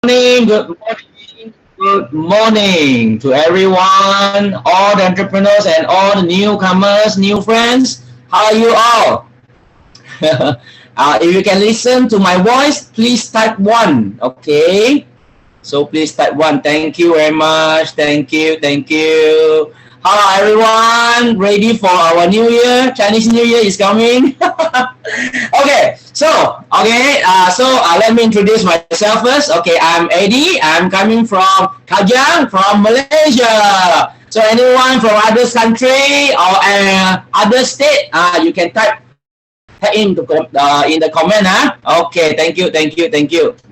Good morning to everyone, all the entrepreneurs and all the newcomers, new friends. How are you all? If you can listen to my voice, please type one. Okay. So please type one. Thank you very much. Thank you. Thank you. Hello everyone. Ready for our new year? Chinese New Year is coming. Okay, so let me introduce myself first. Okay, I'm Eddie. I'm coming from Kajang, from Malaysia. So anyone from other country or other state, you can type in the comment. Okay, thank you.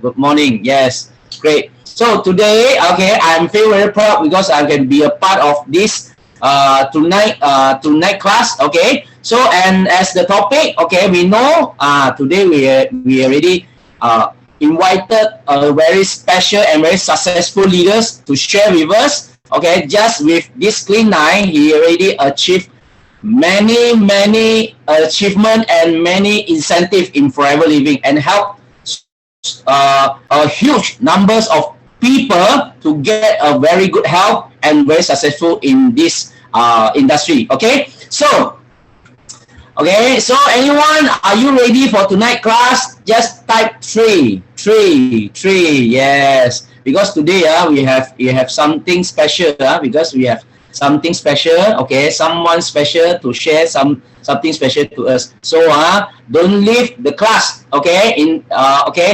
Good morning. Yes, great. So today, okay, I'm feel very proud because I can be a part of this tonight class. Okay, so and as the topic, okay, we know today we already invited a very special and very successful leaders to share with us. Okay, just with this clean nine, he already achieved many achievement and many incentive in forever living and help a huge numbers of people to get a very good health and very successful in this industry. Okay, so anyone, are you ready for tonight class? Just type three. Yes, because today we have something special. Because we have something special. Okay, someone special to share something special to us. So don't leave the class. Okay,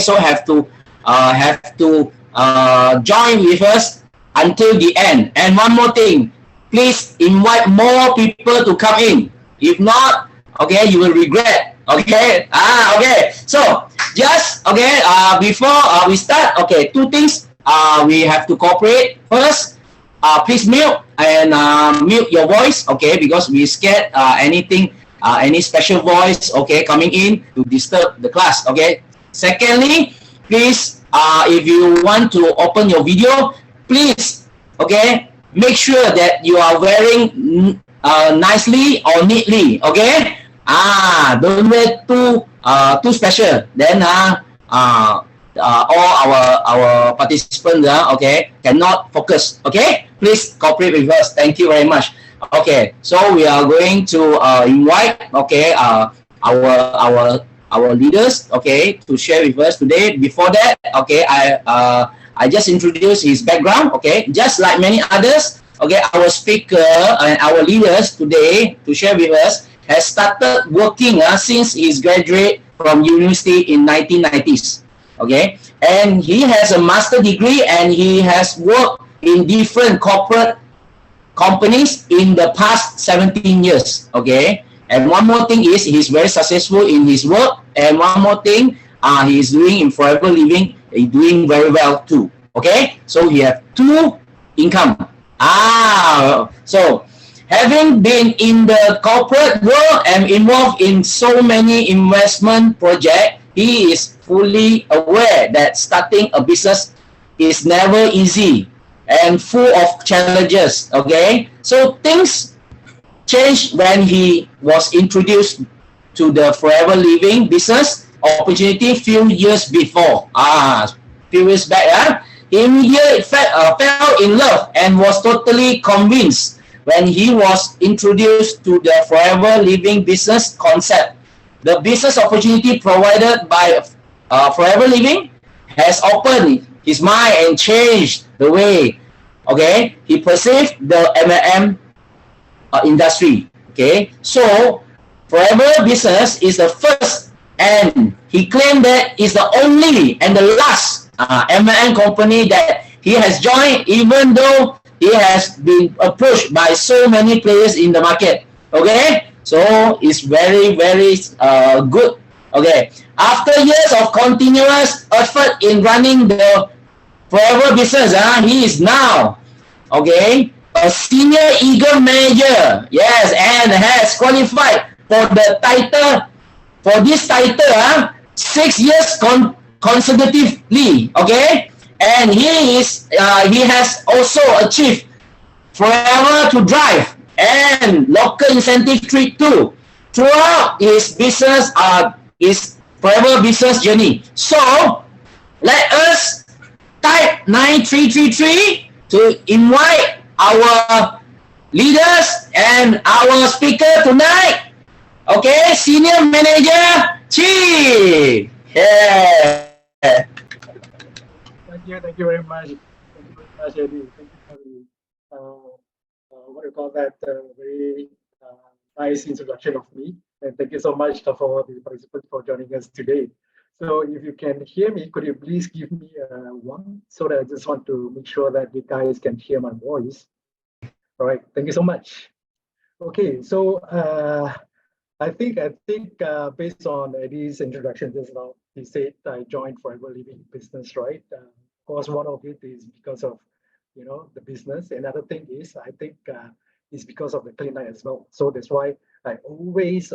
so have to join with us until the end. And one more thing, please invite more people to come in. If not, okay, you will regret. Okay. So just before we start, okay, two things we have to cooperate. First, please mute and mute your voice. Okay, because we scared anything, any special voice, okay, coming in to disturb the class. Okay. Secondly, please, if you want to open your video, please, okay, make sure that you are wearing nicely or neatly. Okay. Don't wear too special. Then all our participants okay, cannot focus. Okay, please cooperate with us. Thank you very much. Okay, so we are going to invite our leaders, okay, to share with us today. Before that, okay, I just introduced his background. Okay, just like many others, okay, our speaker and our leaders today to share with us has started working since his graduate from university in 1990s. Okay, and he has a master degree and he has worked in different corporate companies in the past 17 years. Okay, and one more thing is he's very successful in his work, and one more thing he's doing in forever living, he's doing very well too. Okay, so he have two income. So having been in the corporate world and involved in so many investment projects, he is fully aware that starting a business is never easy and full of challenges. Okay, so things changed when he was introduced to the forever living business opportunity few years before. Few years back, he immediately fell in love and was totally convinced when he was introduced to the forever living business concept. The business opportunity provided by forever living has opened his mind and changed the way, okay, he perceived the MLM industry. Okay, so forever business is the first, and he claimed that is the only and the last MLM company that he has joined, even though he has been approached by so many players in the market. Okay, so it's very good. Okay, after years of continuous effort in running the forever business, he is now, okay, a senior eager manager. Yes, and has qualified for the title, for this title 6 years consecutively. Okay, and he has also achieved forever to drive and local incentive treat too throughout his business his forever business journey. So let us contact 9333 to invite our leaders and our speaker tonight. Okay, Senior Manager Chee. Yeah. Thank you very much. Thank you very much, Eddie. Thank you for the what do you call that? Very nice introduction of me. And thank you so much for the participants for joining us today. So if you can hear me, could you please give me one so that I just want to make sure that you guys can hear my voice. All right, thank you so much. Okay, so I think based on Eddie's introduction just now, he said I joined Forever Living business, right? Of course, one of it is because of the business. Another thing is I think it's because of the clean night as well. So that's why I always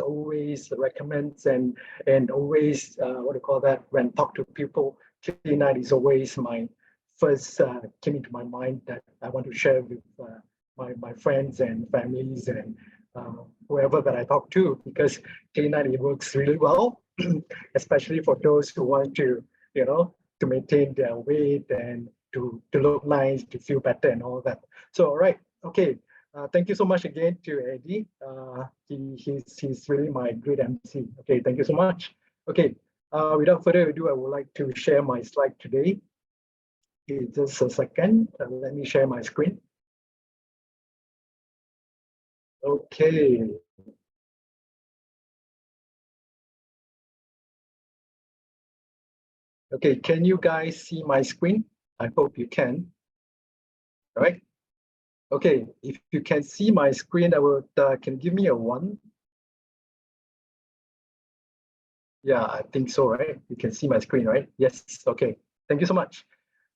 recommend and always what do you call that, when talk to people, clean night is always my first came into my mind that I want to share with my friends and families and whoever that I talk to, because K9 it works really well, especially for those who want to, to maintain their weight and to look nice, to feel better and all that. So, all right, okay. Thank you so much again to Eddie. He's really my great MC. Okay, thank you so much. Okay, without further ado, I would like to share my slide today. Okay, just a second. Let me share my screen. Okay. Okay, can you guys see my screen? I hope you can. All right. Okay, if you can see my screen, I would can you give me a 1? Yeah, I think so, right? You can see my screen, right? Yes. Okay. Thank you so much.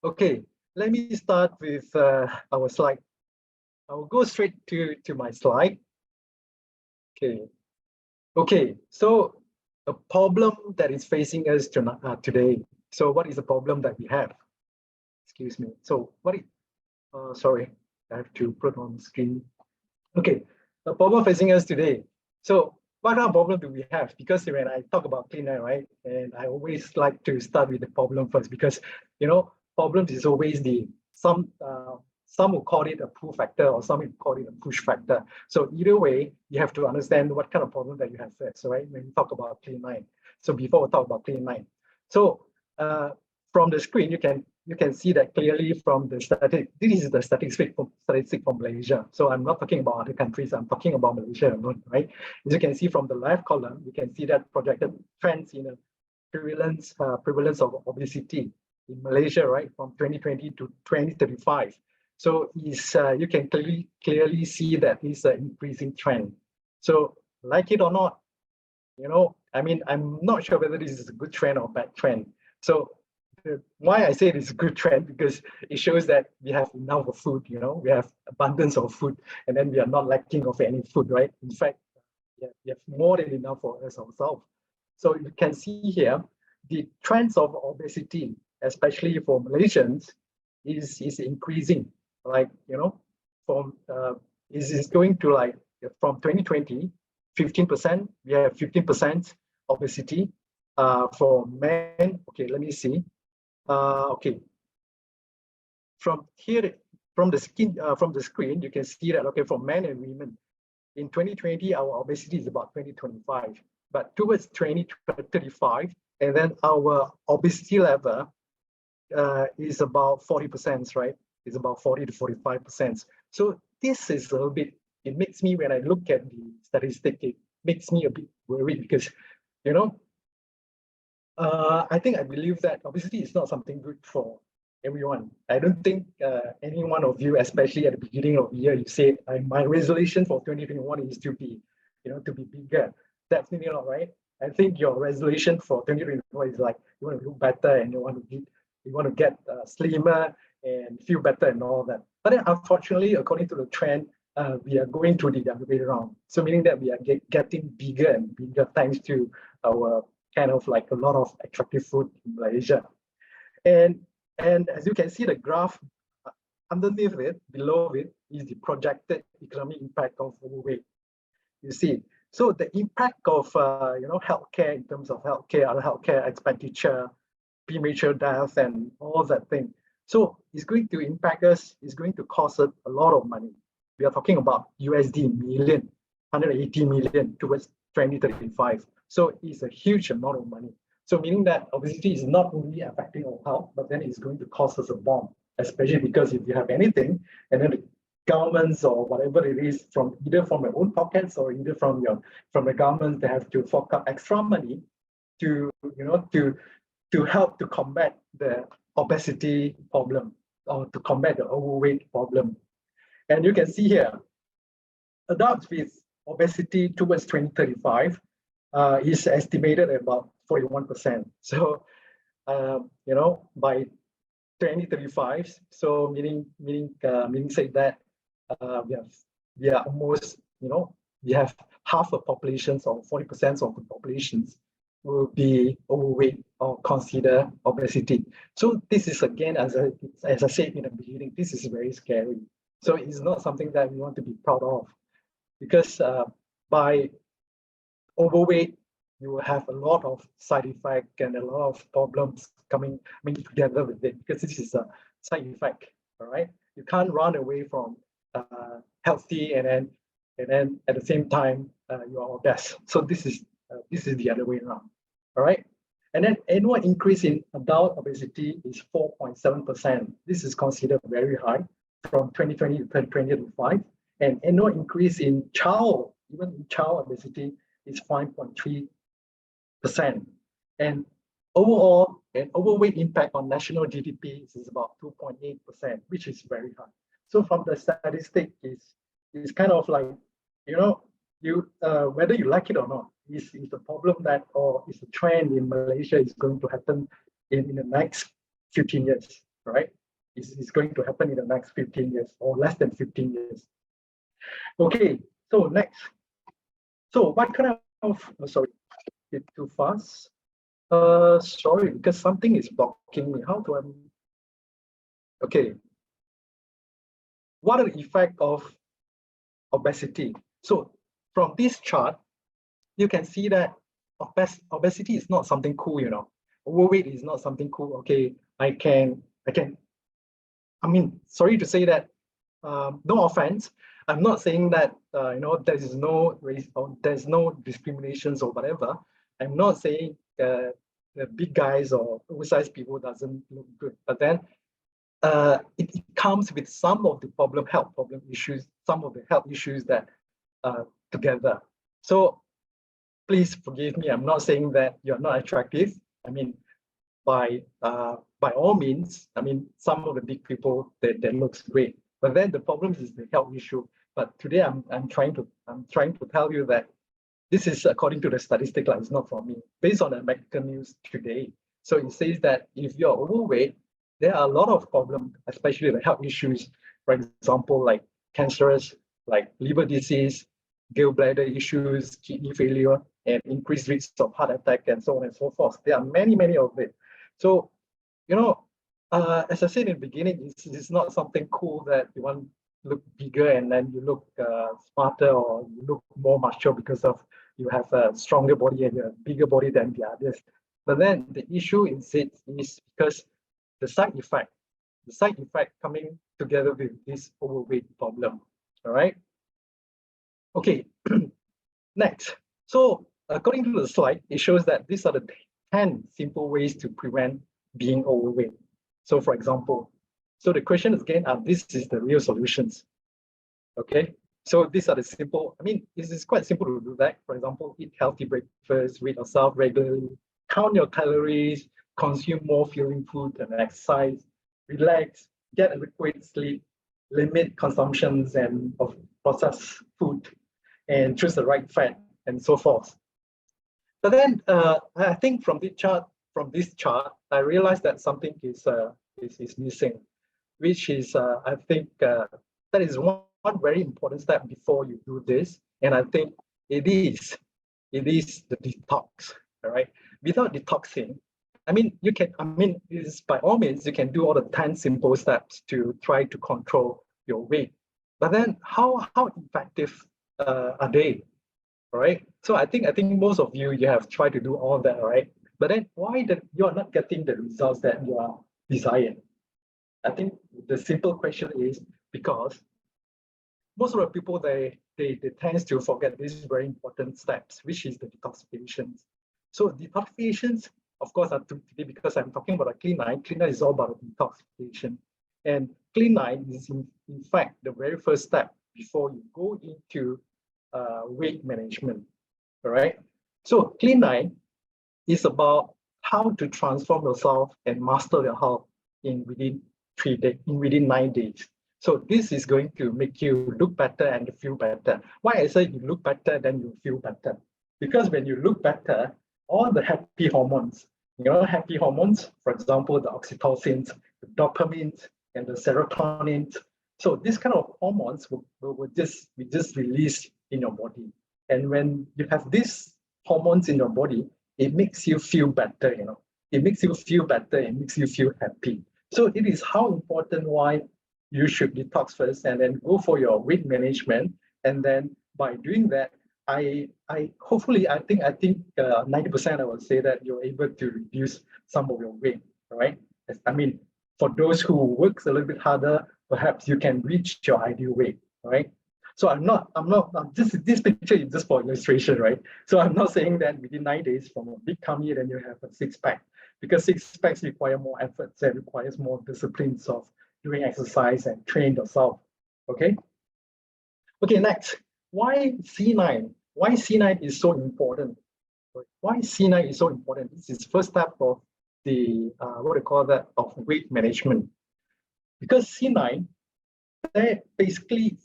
Okay, let me start with our slide. I will go straight to my slide. Okay. Okay, so a problem that is facing us today. So what is the problem that we have? Excuse me. So what is, sorry, I have to put on screen. Okay, the problem facing us today. So what kind of problem do we have? Because when I talk about clean air, right, and I always like to start with the problem first, because problems is always the some will call it a pull factor or some will call it a push factor. So either way, you have to understand what kind of problem that you have first, right? When we talk about clean line. So before we talk about clean line. So from the screen, you can see that clearly from the static. This is the statistic from Malaysia. So I'm not talking about other countries. I'm talking about Malaysia alone, right? As you can see from the left column, you can see that projected trends in a prevalence of obesity in Malaysia, right, from 2020 to 2035. So you can clearly see that it's an increasing trend. So like it or not, I mean, I'm not sure whether this is a good trend or bad trend. So why I say it's a good trend, because it shows that we have enough of food, we have abundance of food, and then we are not lacking of any food, right? In fact, we have more than enough for us ourselves. So you can see here, the trends of obesity, especially for Malaysians, is increasing. Like, from is going to, like, from 2020, 15%, we have 15% obesity for men. Okay, let me see. Okay, from here, from the screen, you can see that, okay, for men and women, in 2020, our obesity is about 2025, but towards 2035, and then our obesity level is about 40%, right? It's about 40 to 45%. So this is a little bit, it makes me, when I look at the statistic, it makes me a bit worried, because, I believe that obesity is not something good for everyone. I don't think any one of you, especially at the beginning of the year, you say, my resolution for 2021 is to be, to be bigger. Definitely not, right? I think your resolution for 2021 is like, you want to look better and you want to get slimmer and feel better and all that. But then unfortunately, according to the trend, we are going to the other way around. So meaning that we are getting bigger and bigger thanks to our kind of like a lot of attractive food in Malaysia. And as you can see, the graph underneath it, below it, is the projected economic impact of overweight. You see, so the impact of healthcare, in terms of healthcare, other healthcare expenditure, premature death, and all that thing. So it's going to impact us, it's going to cost us a lot of money. We are talking about USD million, 180 million towards 2035. So it's a huge amount of money. So meaning that obesity is not only affecting our health, but then it's going to cost us a bomb, especially because if you have anything, and then the governments or whatever it is, from either from your own pockets or either from the government, they have to fork out extra money to to help to combat the obesity problem or to combat the overweight problem. And you can see here, adults with obesity towards 2035 is estimated at about 41%. So, by 2035, so meaning say that we are almost, we have half the populations or 40% of the populations will be overweight or consider obesity. So this is again, as I said in the beginning, this is very scary. So it's not something that we want to be proud of, because by overweight, you will have a lot of side effect and a lot of problems coming together with it, because this is a side effect. All right, you can't run away from healthy and then at the same time you are obese. So this is the other way around. All right, and then annual increase in adult obesity is 4.7%. This is considered very high from 2020 to 2025, and annual increase in child obesity is 5.3%. And overall, an overweight impact on national GDP is about 2.8%, which is very high. So from the statistic, is kind of like, whether you like it or not, is the problem that, or is the trend in Malaysia is going to happen in the next 15 years, right? It's going to happen in the next 15 years or less than 15 years. Okay, so next. So what kind of, sorry, it's too fast. Sorry, because something is blocking me. How do I? Okay. What are the effects of obesity? So from this chart, you can see that obesity is not something cool, Overweight is not something cool. Okay, sorry to say that, no offense. I'm not saying that there is no race or there's no discriminations or whatever. I'm not saying the big guys or oversized people doesn't look good, but then it comes with some of the health problem issues, some of the health issues that together. So please forgive me. I'm not saying that you're not attractive. By all means, some of the big people that looks great. But then the problem is the health issue. But today I'm trying to tell you that this is according to the statistic, it's not from me, based on the American news today. So it says that if you're overweight, there are a lot of problems, especially the health issues. For example, like cancerous, like liver disease, gallbladder issues, kidney failure, and increased risks of heart attack, and so on and so forth. There are many of it. So, as I said in the beginning, it's not something cool that you want to look bigger and then you look smarter or you look more mature because of you have a stronger body and a bigger body than the others. But then the issue is because the side effect coming together with this overweight problem. All right. Okay. Next. So according to the slide, it shows that these are the 10 simple ways to prevent being overweight. So for example, so the question is again, this is the real solutions. Okay. So these are the simple, this is quite simple to do that. For example, eat healthy breakfast, read yourself regularly, count your calories, consume more filling food and exercise, relax, get adequate sleep, limit consumptions of processed food, and choose the right fat, and so forth. But then I think from this chart, I realized that something is missing, which is I think that is one very important step before you do this, and I think it is the detox. All right, without detoxing, by all means you can do all the 10 simple steps to try to control your weight, but then how effective are they? All right, so I think most of you have tried to do all that, all right, but then why that you are not getting the results that you are desiring? I think the simple question is because most of the people, they tend to forget these very important steps, which is the detoxification. So detoxifications, of course, are today because I'm talking about a clean night. Clean night is all about detoxification. And clean night is in fact the very first step before you go into weight management. All right. So clean night is about how to transform yourself and master your health within 3 days, within 9 days. So this is going to make you look better and feel better. Why I say you look better, then you feel better? Because when you look better, all the happy hormones, happy hormones, for example, the oxytocins, the dopamines, and the serotonins. So this kind of hormones will just be released in your body. And when you have these hormones in your body, it makes you feel better, It makes you feel better, it makes you feel happy. So it is how important why you should detox first and then go for your weight management. And then by doing that, I think 90% I would say that you're able to reduce some of your weight, right? I mean, for those who works a little bit harder, perhaps you can reach your ideal weight, right? So this picture is just for illustration, right? So I'm not saying that within 9 days from a big tummy, then you have a six-pack, because six-packs require more efforts and requires more disciplines of doing exercise and train yourself, okay? Okay, next, why C9? Why C9 is so important? Why C9 is so important? This is first step of the, of weight management. Because C9, that basically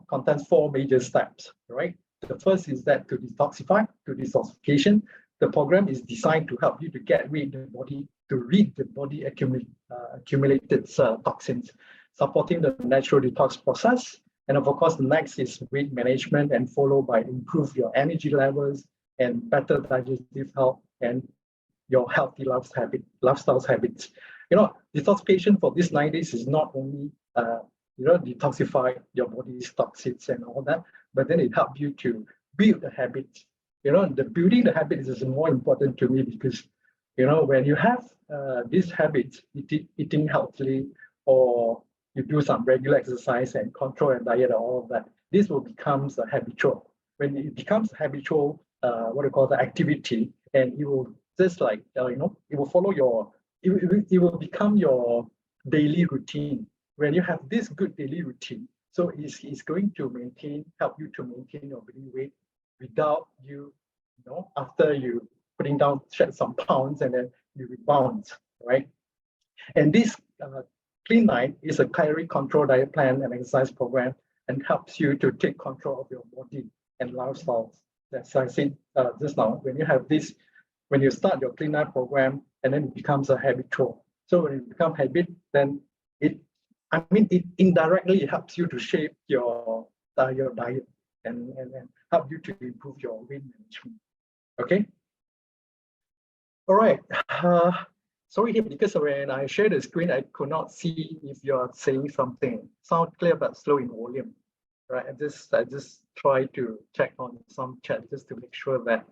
contains 4 major steps, right? The first is that to detoxification. The program is designed to help you to get rid of the body, to rid the body accumulated toxins, supporting the natural detox process. And of course, the next is weight management, and followed by improve your energy levels and better digestive health and your healthy lifestyle habits. Detoxification for these 9 days is not only detoxify your body's toxins and all that, but then it helps you to build the habits. The building the habits is more important to me because, when you have these habits, eating healthily, or you do some regular exercise and control your diet and all of that, this will become a habitual. When it becomes habitual, activity, and it will just like, it will follow it will become your daily routine. When you have this good daily routine, so it's going to help you to maintain your body weight without you, after you putting down, shed some pounds, and then you rebound, right? And this Clean Night is a calorie control diet plan and exercise program, and helps you to take control of your body and lifestyle. As I said just now, when you start your Clean Night program, and then it becomes a habitual. So when it becomes habit, then it indirectly helps you to shape your diet and help you to improve your weight management. Okay. All right. Sorry here, because when I share the screen, I could not see if you're saying something. Sound clear but slow in volume. Right. I just try to check on some chat just to make sure that.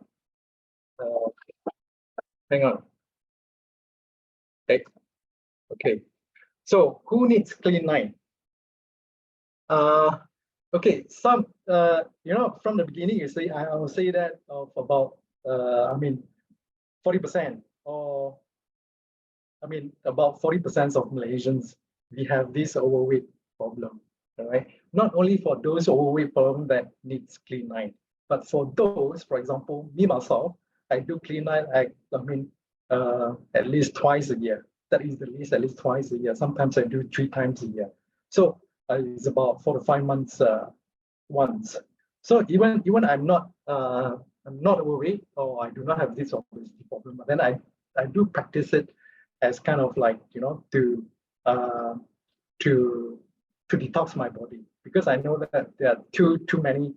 Hang on. Okay. So who needs Clean Night? Okay, from the beginning, you say I will say that of about 40%, or about 40% of Malaysians, we have this overweight problem. All right, not only for those overweight problem that needs Clean Night, but for those, for example, me myself, I do Clean Night. At least twice a year. That is the least, at least twice a year. Sometimes I do 3 times a year. So it's about 4 to 5 months once. So even I'm not overweight, or I do not have this obesity problem, but then I do practice it as kind of like to detox my body, because I know that there are too many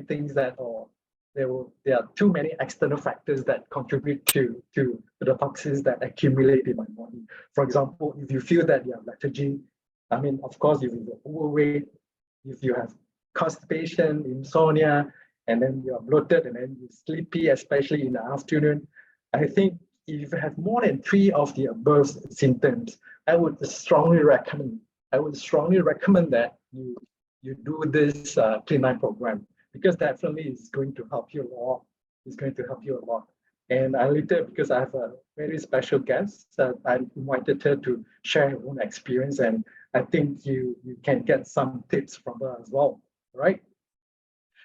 things that, or there are too many external factors that contribute to the toxins that accumulate in my body. For example, if you feel that you have lethargy, of course, if you're overweight, if you have constipation, insomnia, and then you're bloated and then you're sleepy, especially in the afternoon, I think if you have more than 3 of the above symptoms, I would strongly recommend that you do this Clean9 program, because definitely it's going to help you a lot. It's going to help you a lot. And later, because I have a very special guest, that I invited her to share her own experience, and I think you can get some tips from her as well, right?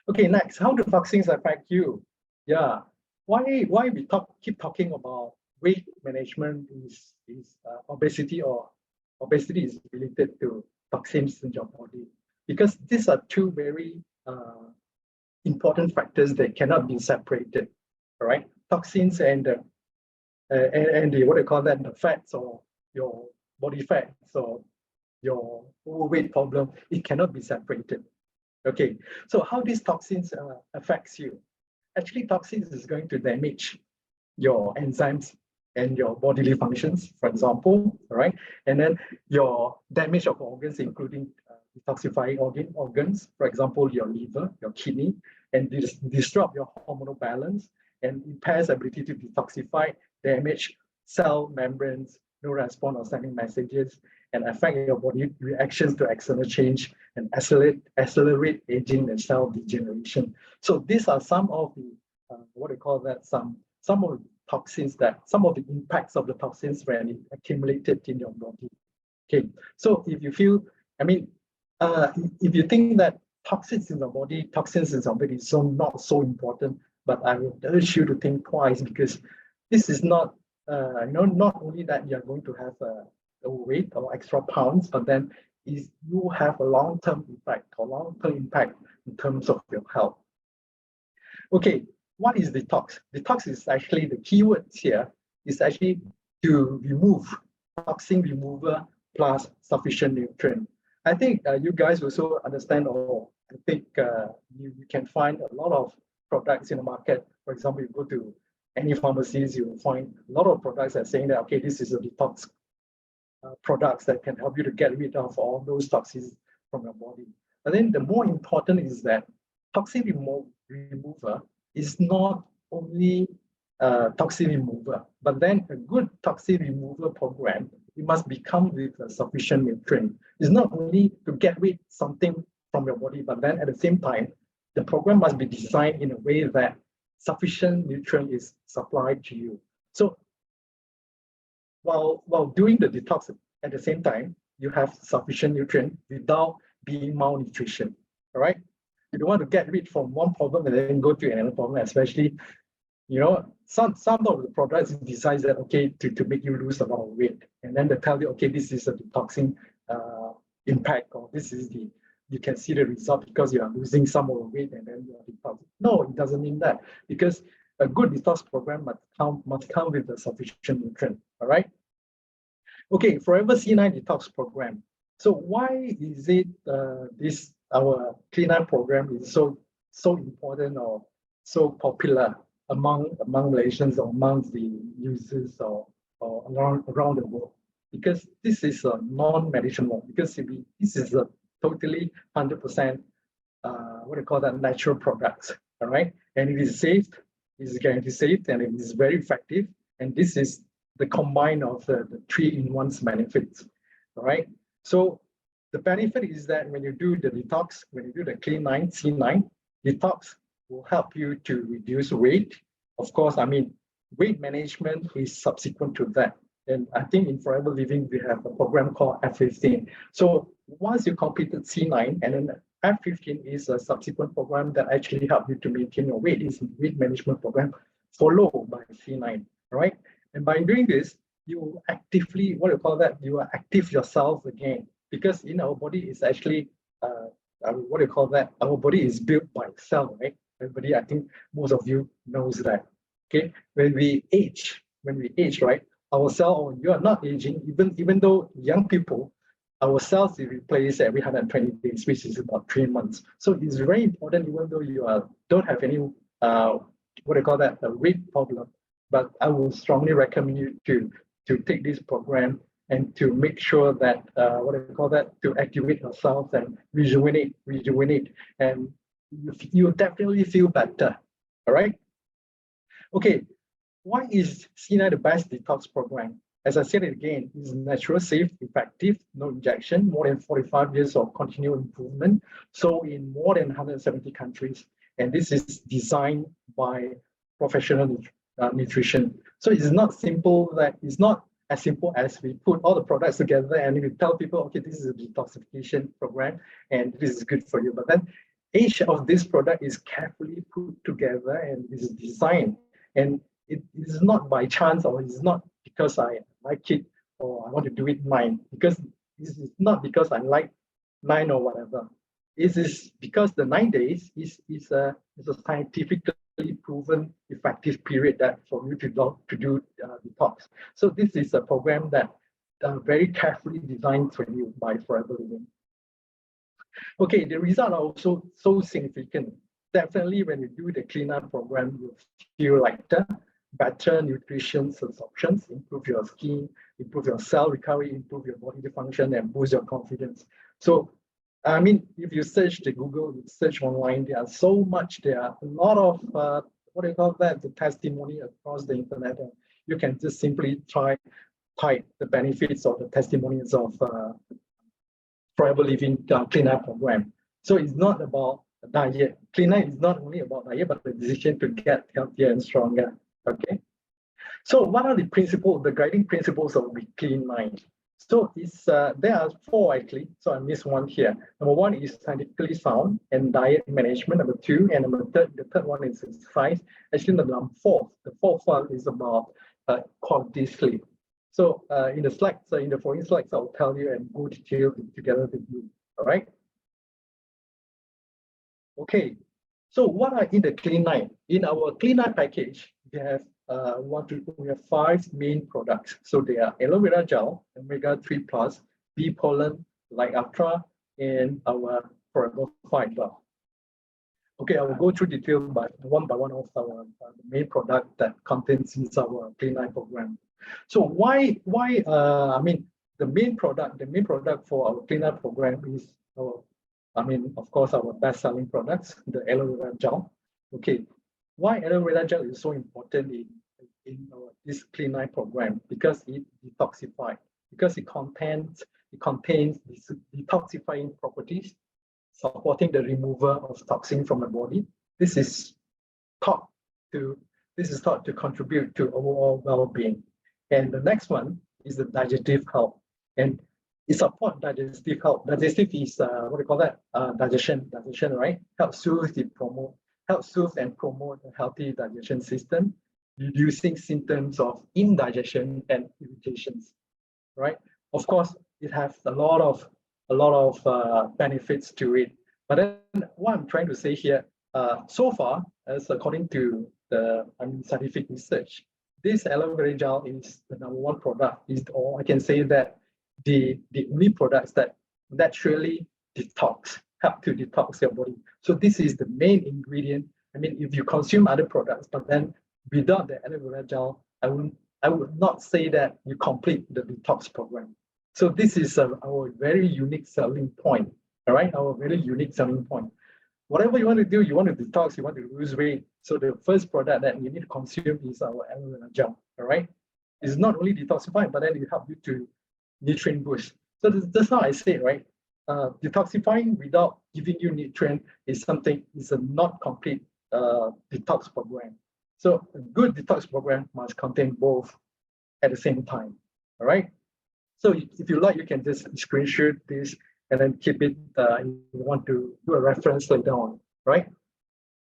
Okay, next, how do toxins affect you? Yeah, why we keep talking about weight management is obesity, or obesity is related to toxins in your body, because these are two very important factors that cannot be separated. All right, toxins and the what do you call that, the fats, or your body fats, or your overweight problem, it cannot be separated. Okay, so how these toxins affects you? Actually, toxins is going to damage your enzymes and your bodily functions, for example, all right? And then your damage of organs, including detoxifying organs, for example, your liver, your kidney, and disrupt your hormonal balance and impairs ability to detoxify, damage cell membranes, no response or sending messages, and affect your body reactions to external change, and accelerate aging and cell degeneration. So these are some of the what do you call that? Some of the toxins, that some of the impacts of the toxins when it accumulated in your body. Okay, so if you feel, I mean, if you think that toxins in your body is not so important, but I would urge you to think twice, because this is not, not only that you're going to have a weight or extra pounds, but then is you have a long-term impact in terms of your health. Okay, what is detox? Detox is actually, the keywords here is actually to remove, toxin remover plus sufficient nutrient. I think you guys also understand, or I think you can find a lot of products in the market. For example, you go to any pharmacies, you will find a lot of products that are saying that, okay, this is a detox products that can help you to get rid of all those toxins from your body. But then the more important is that toxin remover is not only toxin remover, but then a good toxin remover program, it must become with a sufficient nutrient. It's not only to get rid something from your body, but then at the same time, the program must be designed in a way that sufficient nutrient is supplied to you. So while doing the detox, at the same time, you have sufficient nutrient without being malnutrition. All right. You don't want to get rid from one problem and then go to another problem, especially, some of the products decide that, okay, to make you lose a lot of weight. And then they tell you, okay, this is a detoxing impact, or this is you can see the result because you are losing some of the weight and then you are detoxing. No, it doesn't mean that, because a good detox program must come with a sufficient nutrient. All right. Okay, Forever C9 detox program. So why is it our Clean9 program is so important or so popular among Malaysians, or among the users, or around the world? Because this is a non-medicinal, because this is a totally 100% what do you call that, natural products. All right, and it is safe, it's guaranteed safe, and it is very effective. And this is the combine of the 3-in-1's benefits. All right, so the benefit is that when you do the detox, when you do the Clean9 C9 detox, will help you to reduce weight. Of course, I mean, weight management is subsequent to that. And I think in Forever Living, we have a program called F15. So once you completed C9, and then F15 is a subsequent program that actually help you to maintain your weight. It's a weight management program followed by C9, right? And by doing this, you actively, what do you call that? You are active yourself again, because in our body is actually, what do you call that? Our body is built by cell, right? Everybody, I think most of you knows that. Okay, when we age, right? Our cell, or you are not aging, even though young people, our cells is replaced every 120 days, which is about 3 months. So it's very important, even though you don't have any what do you call that, a weight problem. But I will strongly recommend you to take this program and to make sure that what do you call that, to activate yourself and rejuvenate, and you definitely feel better. All right. Okay. Why is C9 the best detox program? As I said it again, it's natural, safe, effective, no injection, more than 45 years of continual improvement. So in more than 170 countries, and this is designed by professional nutrition. So it's not simple, that it's not as simple as we put all the products together and we tell people, okay, this is a detoxification program and this is good for you. But then each of this product is carefully put together and is designed. And it is not by chance, or it's not because I like it or I want to do it mine, because it's not because I like 9 or whatever. It is because the 9 days is a scientifically proven effective period that for you to do detox. So this is a program that very carefully designed for you by Forever Living. Okay, the results are also so significant. Definitely when you do the cleanup program, you feel like better nutrition absorptions, improve your skin, improve your cell recovery, improve your body function, and boost your confidence. So, I mean, if you search the Google, you search online, there are a lot of, what do you call that, the testimony across the internet. And you can just simply type the benefits or the testimonies of Forever Living cleanup program. So it's not about diet. Cleanup is not only about diet, but the decision to get healthier and stronger. Okay. So what are the principles, the guiding principles of the clean mind? So there are 4 actually. So I missed one here. Number 1 is scientifically sound and diet management. Number 2, and the third one is exercise. Actually, the fourth one is about quality sleep. So in the slides, in the following slides, I'll tell you and go detail together with you. All right. Okay. So what are in the Clean Night? In our Clean Night package, we have we have 5 main products. So they are aloe vera gel, omega-3 plus, bee pollen, like ultra, and our Forever Fiber. Okay, I will go through detail by one of our main product that contains in our Clean Night program. So why I mean the main product for our cleanup program is of course our best-selling products, the aloe vera gel. Okay, why aloe vera gel is so important in this Clean Night program? Because it detoxifies, because it contains these detoxifying properties, supporting the removal of toxin from the body. This is thought to contribute to overall well-being. And the next one is the digestive health, and it supports digestive health. Digestive is what do you call that? Digestion, right? Helps soothe and promote a healthy digestion system, reducing symptoms of indigestion and irritations. Right? Of course, it has a lot of benefits to it. But then what I'm trying to say here, so far, as according to the scientific research, this aloe vera gel is the number 1 product. Or I can say that the only products that naturally help to detox your body. So this is the main ingredient. I mean, if you consume other products, but then without the aloe vera gel, I would not say that you complete the detox program. So this is our very unique selling point. All right, our very unique selling point. Whatever you want to do, you want to detox, you want to lose weight. So the first product that you need to consume is our aloe vera gel. All right, it's not only detoxifying, but then it helps you to nutrient boost. So that's how I say it, right? Detoxifying without giving you nutrient is a not complete detox program. So a good detox program must contain both at the same time. All right. So if you like, you can just screenshot this and then keep it if you want to do a reference later on, right?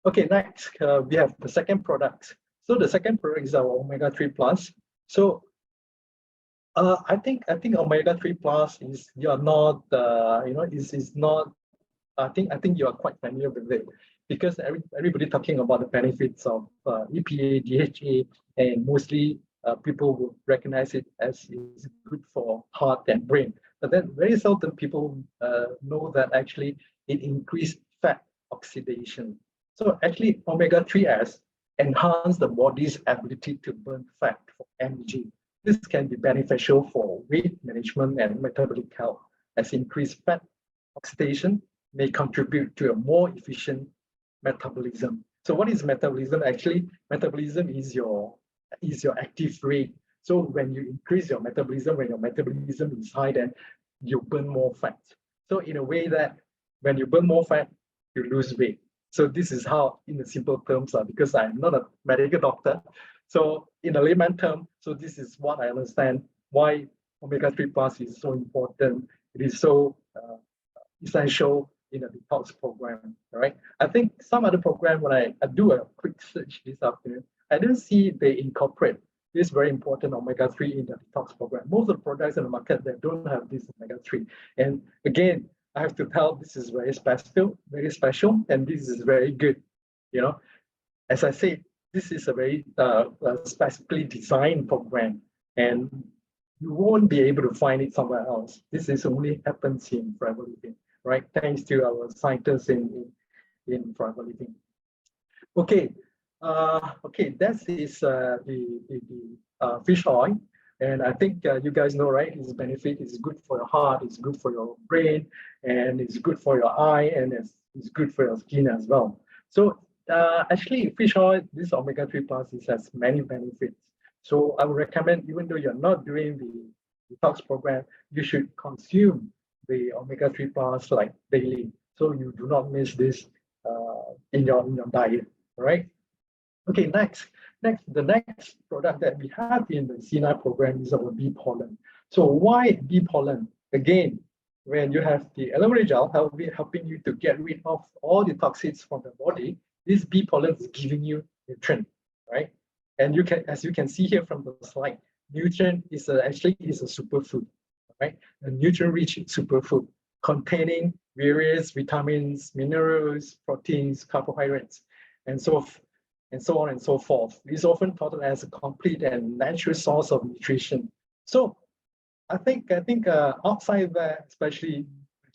Okay, next we have the second product. So the second product is our omega-3 plus. So I think omega-3 plus is you're not is not. I think you are quite familiar with it because everybody talking about the benefits of EPA, DHA, and mostly people will recognize it as is good for heart and brain. But then very seldom people know that actually it increases fat oxidation. So actually omega-3s enhance the body's ability to burn fat for energy. This can be beneficial for weight management and metabolic health, as increased fat oxidation may contribute to a more efficient metabolism. So what is metabolism? Actually, metabolism is your is your active rate. So when you increase your metabolism, when your metabolism is high, then you burn more fat. So in a way that when you burn more fat, you lose weight. So this is how, in the simple terms, because I'm not a medical doctor. So in a layman term, so this is what I understand why omega-3 plus is so important. It is so essential in a detox program, right? I think some other program, when I do a quick search this afternoon, I didn't see they incorporate this very important omega-3 in the detox program. Most of the products in the market that don't have this omega-3. And again, I have to tell this is very special, and this is very good. You know, as I said, this is a very specifically designed program, and you won't be able to find it somewhere else. This is only happens in Forever Living, right? Thanks to our scientists in Forever Living. Okay, that is the fish oil. And I think you guys know, right? Its benefit is good for your heart, it's good for your brain, and it's good for your eye, and it's good for your skin as well. So actually, fish oil, this omega-3 plus, it has many benefits. So I would recommend, even though you're not doing the detox program, you should consume the omega-3 plus like daily, so you do not miss this in your diet, right? Okay, the next product that we have in the C9 program is our bee pollen. So why bee pollen? Again, when you have the aloe vera gel helping you to get rid of all the toxins from the body, this bee pollen is giving you nutrient, right? And you can, as you can see here from the slide, nutrient is actually a superfood, right? A nutrient-rich superfood containing various vitamins, minerals, proteins, carbohydrates, and so on and so forth. It's often thought of as a complete and natural source of nutrition. So I think outside there, especially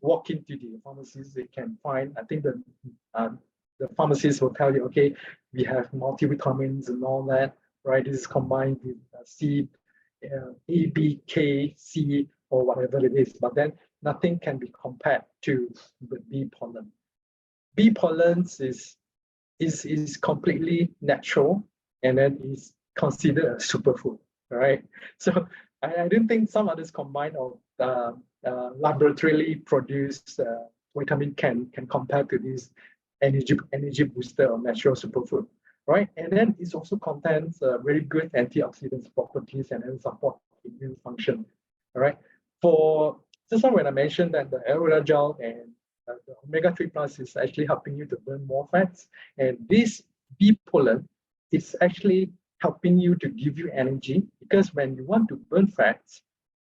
walk into the pharmacies, they can find, I think the pharmacist will tell you, okay, we have multivitamins and all that, right? This is combined with C, A, B, K, C, or whatever it is, but then nothing can be compared to the bee pollen. Bee pollen is completely natural, and then is considered a superfood, right? So I don't think some others combined or laboratorily produced vitamin can compare to this energy booster or natural superfood, right? And then it also contains very good antioxidant properties and then support immune function, all right? For just now when I mentioned that the aloe vera gel and the omega-3 plus is actually helping you to burn more fats, and this bee pollen is actually helping you to give you energy, because when you want to burn fats,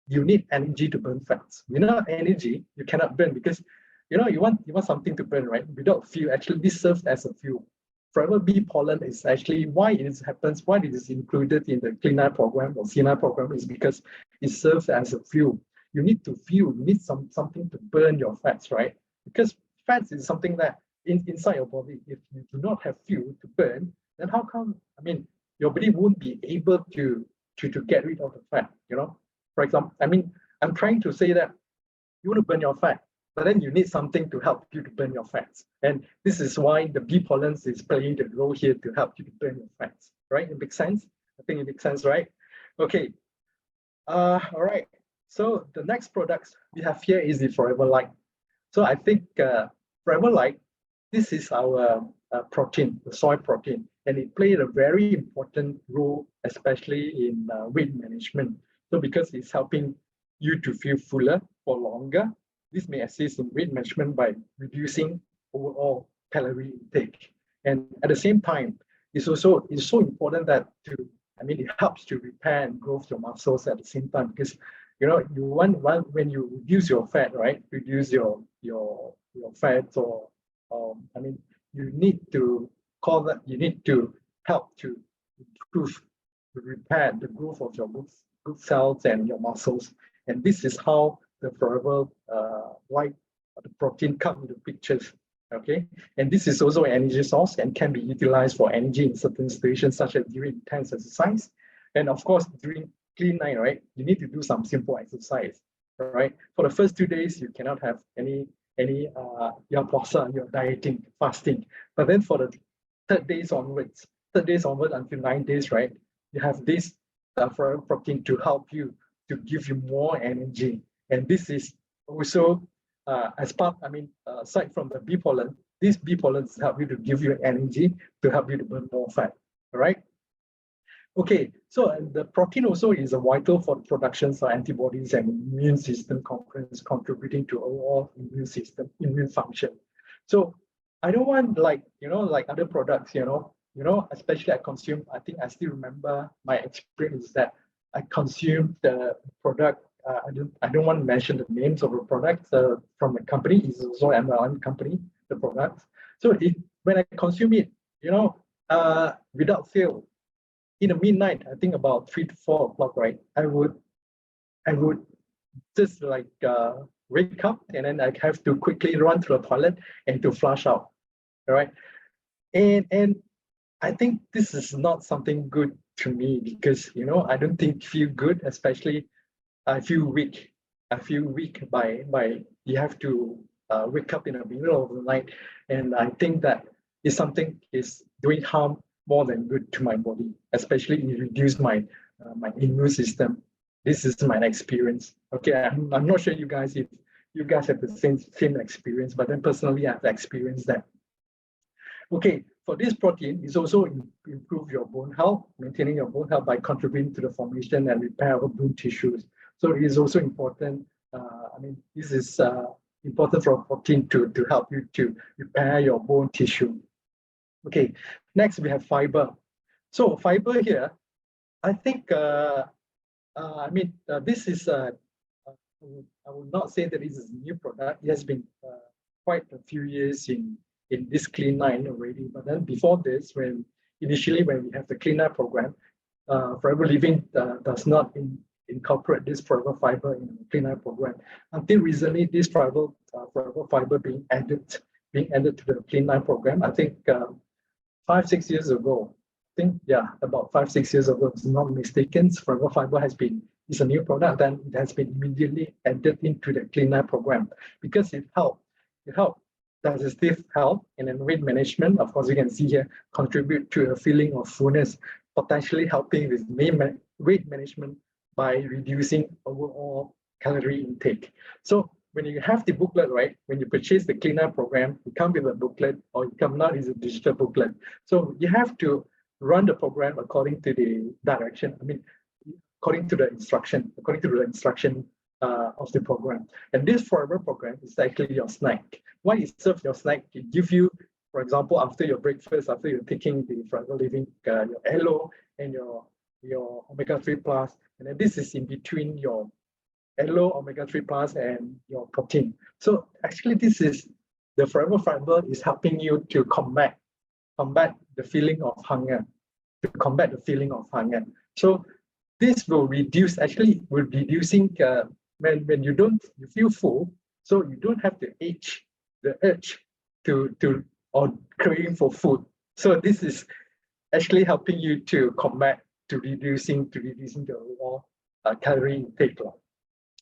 you need energy to burn fats. Without energy, you cannot burn, because you want something to burn, right? Without fuel, actually this serves as a fuel. Forever bee pollen is actually why it happens, why it is included in the Clean9 program or C9 program, is because it serves as a fuel. You need to fuel, you need something to burn your fats, right? Because fats is something that inside your body, if you do not have fuel to burn, then how come, your body won't be able to get rid of the fat, For example, I'm trying to say that you want to burn your fat, but then you need something to help you to burn your fats. And this is why the bee pollen is playing the role here to help you to burn your fats, right? It makes sense? I think it makes sense, right? Okay. All right. So the next products we have here is the Forever Light. So I think Forever Light, this is our protein, the soy protein, and it played a very important role, especially in weight management. So because it's helping you to feel fuller for longer, this may assist in weight management by reducing overall calorie intake. And at the same time, it's so important that it helps to repair and grow your muscles at the same time, because you want when you reduce your fat, right? Reduce your fat, or you need to you need to help to improve, to repair the growth of your good cells and your muscles. And this is how the Forever Light, the protein come into pictures. Okay, and this is also an energy source and can be utilized for energy in certain situations, such as during intense exercise, and of course during Clean9, right? You need to do some simple exercise, right? For the first 2 days, you cannot have any your puasa, your dieting, fasting. But then for the third days onwards until 9 days, right? you have this forever protein to help you, to give you more energy. And this is also as part, aside from the bee pollen, these bee pollens help you to give you energy, to help you to burn more fat. All right. Okay, so the protein also is vital for the production of antibodies and immune system components, contributing to overall immune system, immune function. So I don't want like other products, especially I think I still remember my experience is that I consumed the product. I don't want to mention the names of the products from the company. It's also an MLM company, the products. So when I consume it, without fail, in the midnight, I think about 3 to 4 o'clock, right? I would just like wake up, and then I have to quickly run to the toilet and to flush out. All right. And I think this is not something good to me because I don't feel good, especially I feel weak. I feel weak by you have to wake up in the middle of the night, and I think that is something is doing harm more than good to my body, especially it reduce my my immune system. This is my experience. Okay, I'm not sure you guys if you guys have the same experience, but then personally I've experienced that. Okay, for this protein, it's also improve your bone health, maintaining your bone health by contributing to the formation and repair of bone tissues. So it is also important. This is important for protein to help you to repair your bone tissue. Okay, next we have fiber. So fiber here, I think, this is, I will not say that this is a new product. It has been quite a few years in this Clean 9 already. But then before this, initially when we have the Clean 9 program, Forever Living does not incorporate this forever fiber in the Clean 9 program. Until recently, this forever fiber being added to the Clean 9 program. I think 5-6 years ago, about 5-6 years ago, if I'm not mistaken, forever fiber is a new product, and it has been immediately added into the Clean 9 program because it helps digestive health and then weight management. Of course, you can see here, contribute to a feeling of fullness, potentially helping with weight management by reducing overall calorie intake. So when you have the booklet, right, when you purchase the Clean 9 program, you come with a booklet, or you come now is a digital booklet. So you have to run the program according to the direction. According to the instruction of the program. And this forever program is actually your snack. Why it serves your snack? It gives you, for example, after your breakfast, after you're taking the Forever Living, your aloe and your omega-3 plus, and then this is in between your aloe, omega-3 plus, and your protein. So actually, this is the forever fiber is helping you to combat the feeling of hunger, So this will reduce, when you feel full, so you don't have the urge to or craving for food. So this is actually helping you to combat to reducing the overall calorie intake.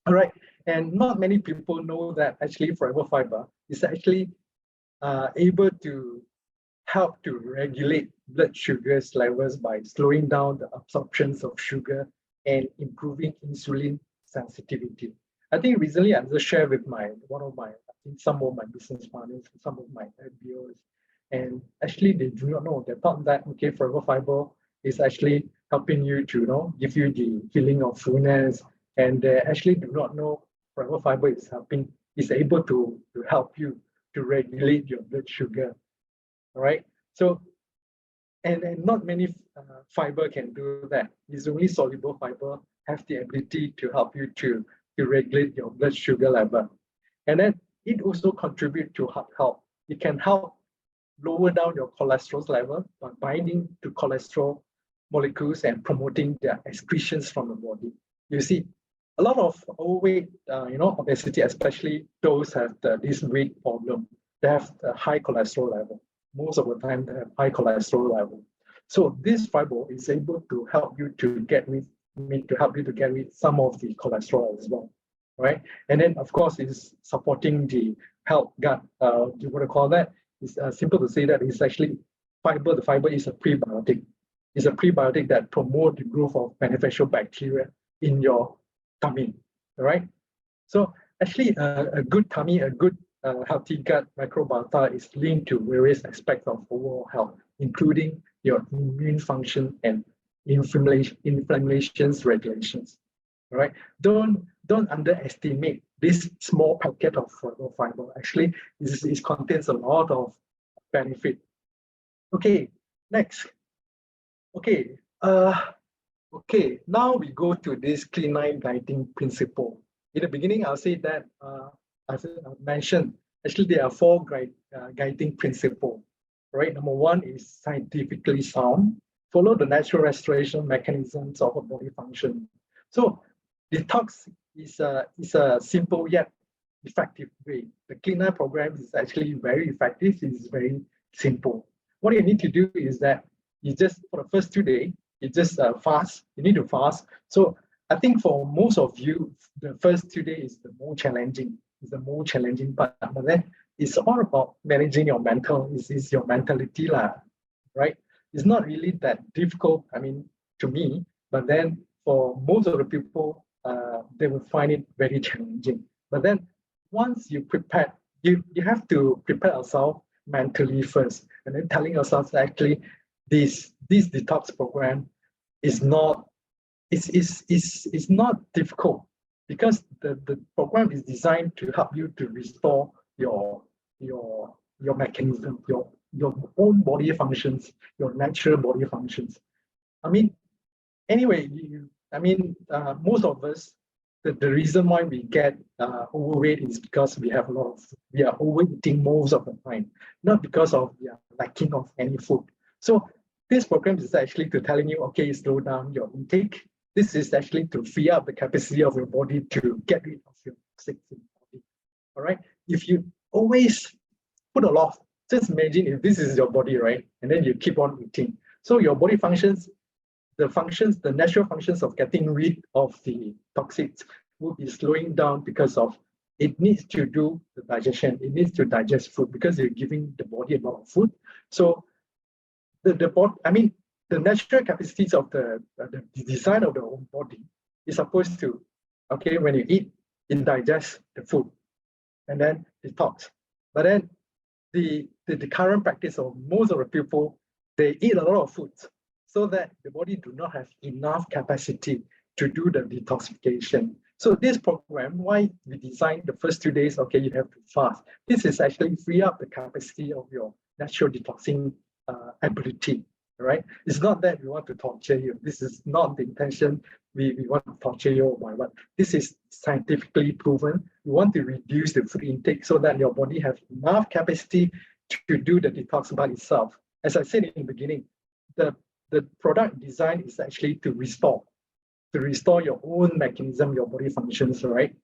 All right, and not many people know that actually forever fiber is actually able to help to regulate blood sugars levels by slowing down the absorptions of sugar and improving insulin sensitivity. I think recently I just shared with some of my business partners, some of my LBOs, and actually they do not know. They thought that forever fiber is actually helping you to give you the feeling of fullness, and they actually do not know forever fiber is able to help you to regulate your blood sugar. All right. So, and not many fiber can do that. It's only soluble fiber have the ability to help you to regulate your blood sugar level. And then it also contributes to heart health. It can help lower down your cholesterol level by binding to cholesterol molecules and promoting their excretions from the body. You see, a lot of overweight, obesity, especially those have this weight problem, they have a high cholesterol level. Most of the time, they have high cholesterol level. So this fiber is able to help you to get rid some of the cholesterol as well, right? And then, of course, it's supporting the health gut. You want to call that? It's simple to say that it's actually fiber. The fiber is a prebiotic. is a prebiotic that promotes the growth of beneficial bacteria in your tummy, all right? So actually, a good tummy, a good healthy gut microbiota is linked to various aspects of overall health, including your immune function and inflammations regulations. All right, don't underestimate this small packet of fiber. Actually, it contains a lot of benefit. Okay, next. Okay, okay. Now we go to this clean guiding principle. In the beginning, I'll say that as I mentioned, actually there are four guiding principles. Right, number one is scientifically sound. Follow the natural restoration mechanisms of a body function. So detox is a simple yet effective way. The Clean program is actually very effective. It's very simple. What you need to do is that you just, for the first 2 days, you just fast. You need to fast. So I think for most of you, the first 2 days is the more challenging. It's the more challenging part. But then it's all about managing your mental. It's your mentality, right? It's not really that difficult, I mean, to me, but then for most of the people, they will find it very challenging. But then once you prepare, you have to prepare yourself mentally first, and then telling yourself that actually this detox program is not, it's not difficult, because the program is designed to help you to restore your mechanism, your own body functions, your natural body functions. I mean, anyway, most of us, the reason why we get overweight is because we are overeating most of the time, not because of lacking of any food. So this program is actually to telling you, okay, slow down your intake. This is actually to free up the capacity of your body to get rid of your toxics in the body. All right. If you always put a lot, just imagine if this is your body, right? And then you keep on eating. So your body functions, the natural functions of getting rid of the toxics will be slowing down, because of it needs to do the digestion. It needs to digest food because you're giving the body a lot of food. So the natural capacities of the design of the own body is supposed to, okay, when you eat, it digests the food and then detox. But then the current practice of most of the people, they eat a lot of food, so that the body do not have enough capacity to do the detoxification. So this program, why we designed the first 2 days, okay, you have to fast. This is actually free up the capacity of your natural detoxing ability, right? It's not that we want to torture you. This is not the intention. We want to torture you or what. This is scientifically proven. We want to reduce the food intake so that your body has enough capacity to do the detox by itself. As I said in the beginning, the product design is actually to restore your own mechanism, your body functions, right?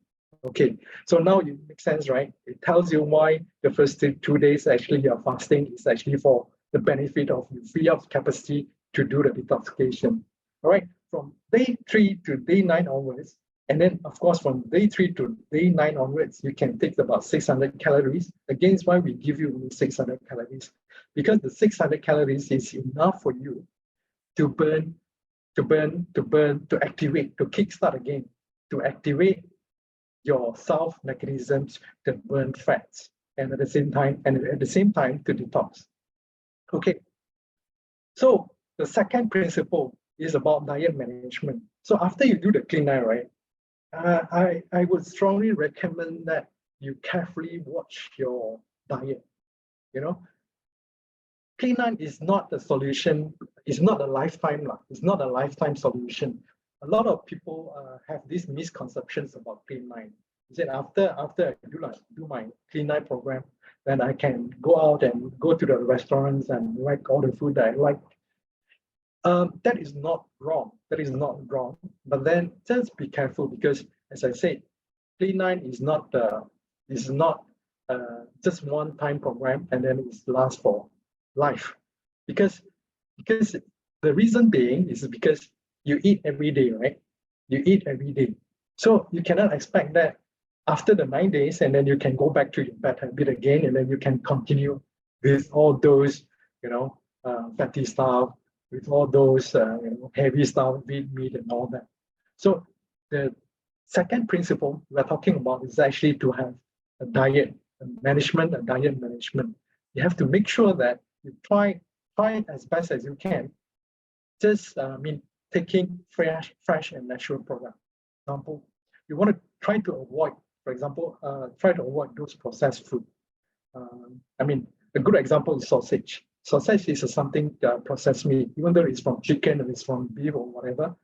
Okay, so now it makes sense, right? It tells you why the first 2 days actually you're fasting is actually for the benefit of you free up capacity to do the detoxification. All right, from day 3 to day 9 onwards, and then of course from day 3 to day 9 onwards, you can take about 600 calories. Against why we give you 600 calories, because the 600 calories is enough for you to activate, to kickstart again, to activate your self mechanisms to burn fats, and at the same time to detox. Okay, so the second principle is about diet management. So after you do the clean eye, right, I would strongly recommend that you carefully watch your diet. You know, clean eye is not the solution. It's not a lifetime. It's not a lifetime solution. A lot of people have these misconceptions about clean eye. Is that after I do my clean eye program, then I can go out and go to the restaurants and like all the food that I like. That is not wrong. That is not wrong. But then just be careful, because, as I said, clean eye is not just one-time program and then it lasts for life. Because the reason being is because you eat every day, right? You eat every day. So you cannot expect that after the 9 days and then you can go back to your bad habit again, and then you can continue with all those, fatty stuff, with all those heavy stuff, red meat and all that. So the second principle we're talking about is actually to have a diet management, a diet management. You have to make sure that you try as best as you can. Just taking fresh and natural products. For example, you want to try to avoid, those processed food. A good example is sausage. Sausage is something processed meat, even though it's from chicken or it's from beef or whatever.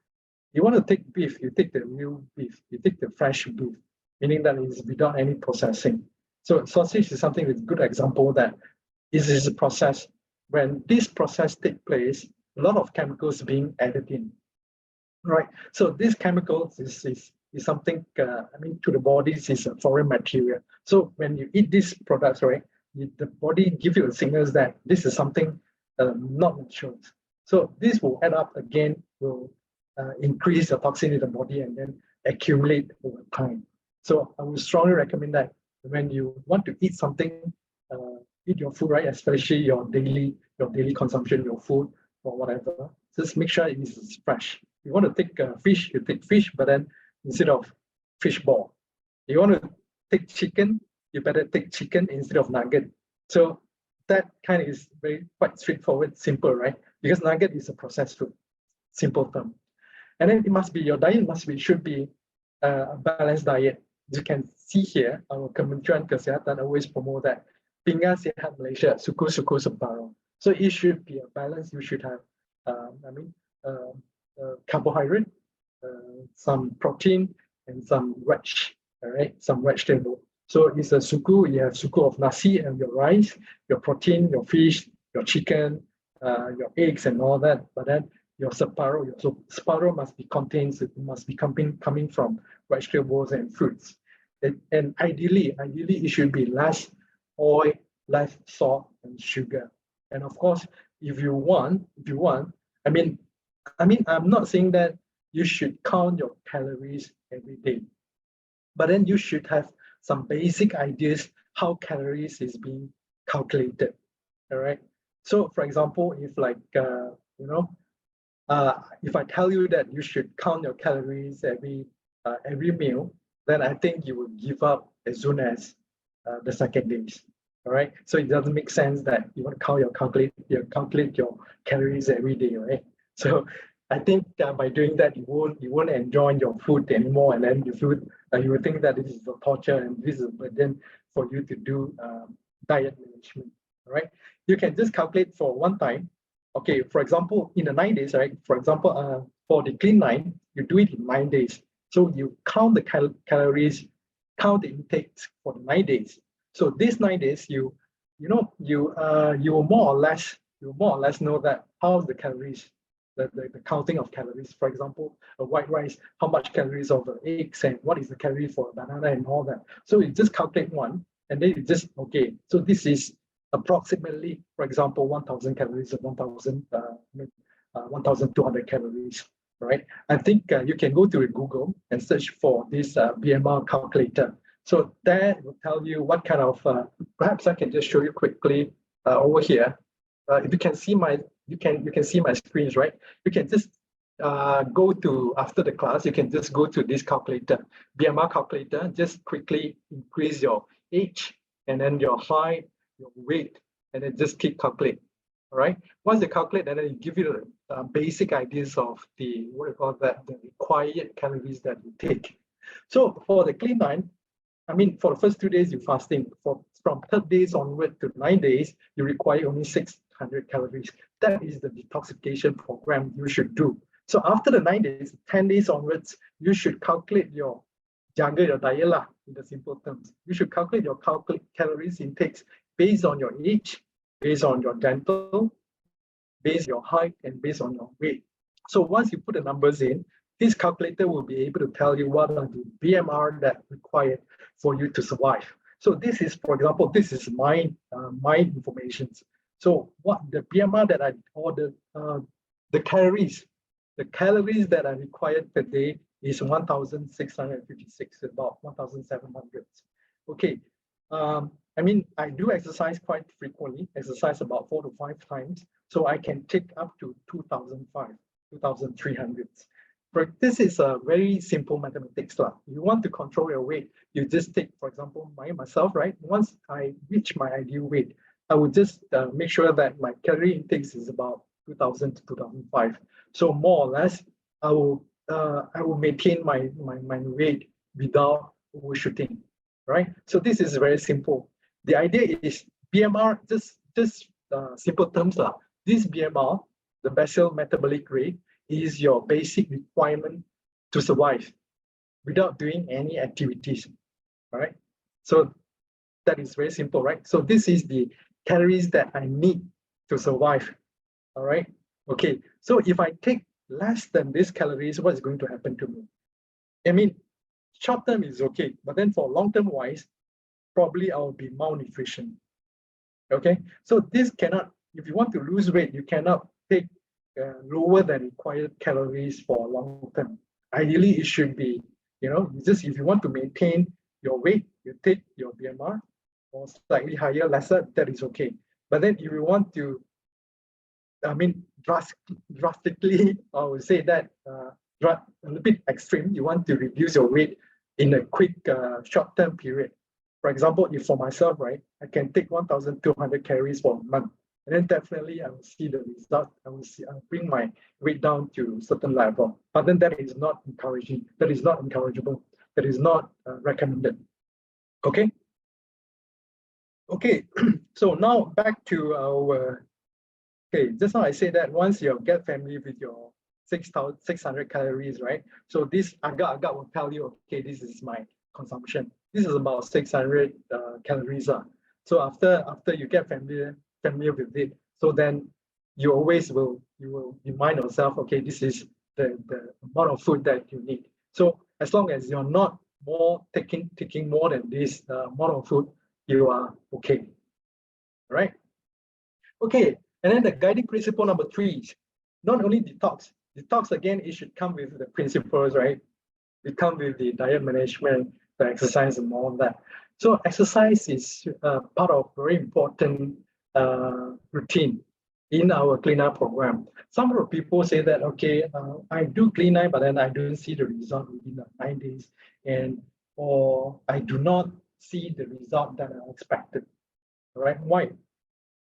You want to take beef, you take the real beef, you take the fresh beef, meaning that it's without any processing. So sausage is something that's a good example that is a process. When this process takes place, a lot of chemicals being added in, right? So these chemicals is something, to the body is a foreign material. So when you eat these products, right, the body gives you a signals that this is something not natural. So this will add up again, will increase the toxin in the body and then accumulate over time. So I would strongly recommend that when you want to eat something, eat your food, right, especially your daily consumption, your food or whatever, just make sure it is fresh. You want to take fish, you take fish, but then instead of fish ball. You want to take chicken, you better take chicken instead of nugget. So that kind of is quite straightforward, simple, right? Because nugget is a processed food, simple term. And then your diet should be a balanced diet. As you can see here, our Kementerian Kesihatan always promote that Pinggan Sihat Malaysia, suku-suku separuh. So it should be a balance. You should have, carbohydrate, some protein, and some veg, all right, some vegetable. So it's a suku. You have suku of nasi and your rice, your protein, your fish, your chicken, your eggs, and all that. But then your separuh, separuh must be coming from vegetables and fruits. And ideally, it should be less oil, less salt and sugar. And of course, if you want, I'm not saying that you should count your calories every day, but then you should have some basic ideas how calories is being calculated. All right. So, for example, if if I tell you that you should count your calories every meal, then I think you will give up as soon as the second days. All right. So it doesn't make sense that you want to calculate your calories every day, right? So I think by doing that, you won't enjoy your food anymore, and then you will think that this is a torture and this is a burden for you to do diet management. All right. You can just calculate for one time. Okay, for example, in the 9 days, right? For example, for the clean 9, you do it in 9 days. So you count the calories, count the intakes for the 9 days. So these 9 days, you will more or less know that how's the calories, the counting of calories. For example, a white rice, how much calories of eggs and what is the calorie for a banana and all that. So you just calculate one, and then you just okay. So this is approximately, for example, 1,000 calories or 1,200 calories, right? I think you can go to Google and search for this BMR calculator. So that will tell you what kind of, perhaps I can just show you quickly over here. If you can see you can see my screens, right? You can just go to, after the class, you can just go to this calculator, BMR calculator, just quickly increase your age and then your height, your weight, and then just keep calculate. All right. Once they calculate, and then you give you the basic ideas of the required calories that you take. So for the clean 9, for the first 2 days you're fasting. From 3rd days onward to 9 days, you require only 600 calories. That is the detoxification program you should do. So after the 9 days, 10 days onwards, you should calculate your jaga your diet lah, in the simple terms. You should calculate your calories intakes based on your age, based on your dental, based on your height, and based on your weight. So once you put the numbers in, this calculator will be able to tell you what are the BMR that required for you to survive. So this is, for example, this is my information. So what the BMR that the calories that are required per day is 1,656, about 1,700. Okay, I mean, I do exercise quite frequently, exercise about 4 to 5 times. So I can take up to 2,300. But this is a very simple mathematics. You want to control your weight, you just take, for example, myself, right? Once I reach my ideal weight, I would just make sure that my calorie intake is about 2,000 to 2,005. So more or less, I will maintain my weight without overshooting, right? So this is very simple. The idea is BMR, just simple terms. This BMR, the basal metabolic rate, is your basic requirement to survive without doing any activities, all right? So that is very simple, right? So this is the calories that I need to survive, all right? Okay, so if I take less than these calories, what is going to happen to me? I mean, short term is okay, but then for long term wise, probably I will be malnutrition. Okay, so this cannot, if you want to lose weight, you cannot take lower than required calories for long term. Ideally, it should be, just if you want to maintain your weight, you take your BMR or slightly higher, lesser, that is okay. But then if you want to, drastically, I would say that a little bit extreme, you want to reduce your weight in a quick short-term period. For example, if for myself, right, I can take 1,200 calories for a month, and then definitely I will see the result. I'll bring my weight down to a certain level. But then that is not encouraging. That is not encourageable. That is not recommended. Okay. Okay. So now back to our. Okay, just now I said that once you get familiar with your 600 calories, right? So this agak will tell you, okay, this is my consumption. This is about 600 calories. So after you get familiar with it, so then you always will remind yourself, okay, this is the amount of food that you need. So as long as you're not taking more than this amount of food, you are okay. All right. Okay, and then the guiding principle number 3 is not only detox. Detox, again, it should come with the principles, right? It comes with the diet management, the exercise, and all of that. So exercise is part of very important routine in our Clean Eye program. Some of the people say that, okay, I do Clean Eye, but then I don't see the result within 9 days, or I do not see the result that I expected. All right, why?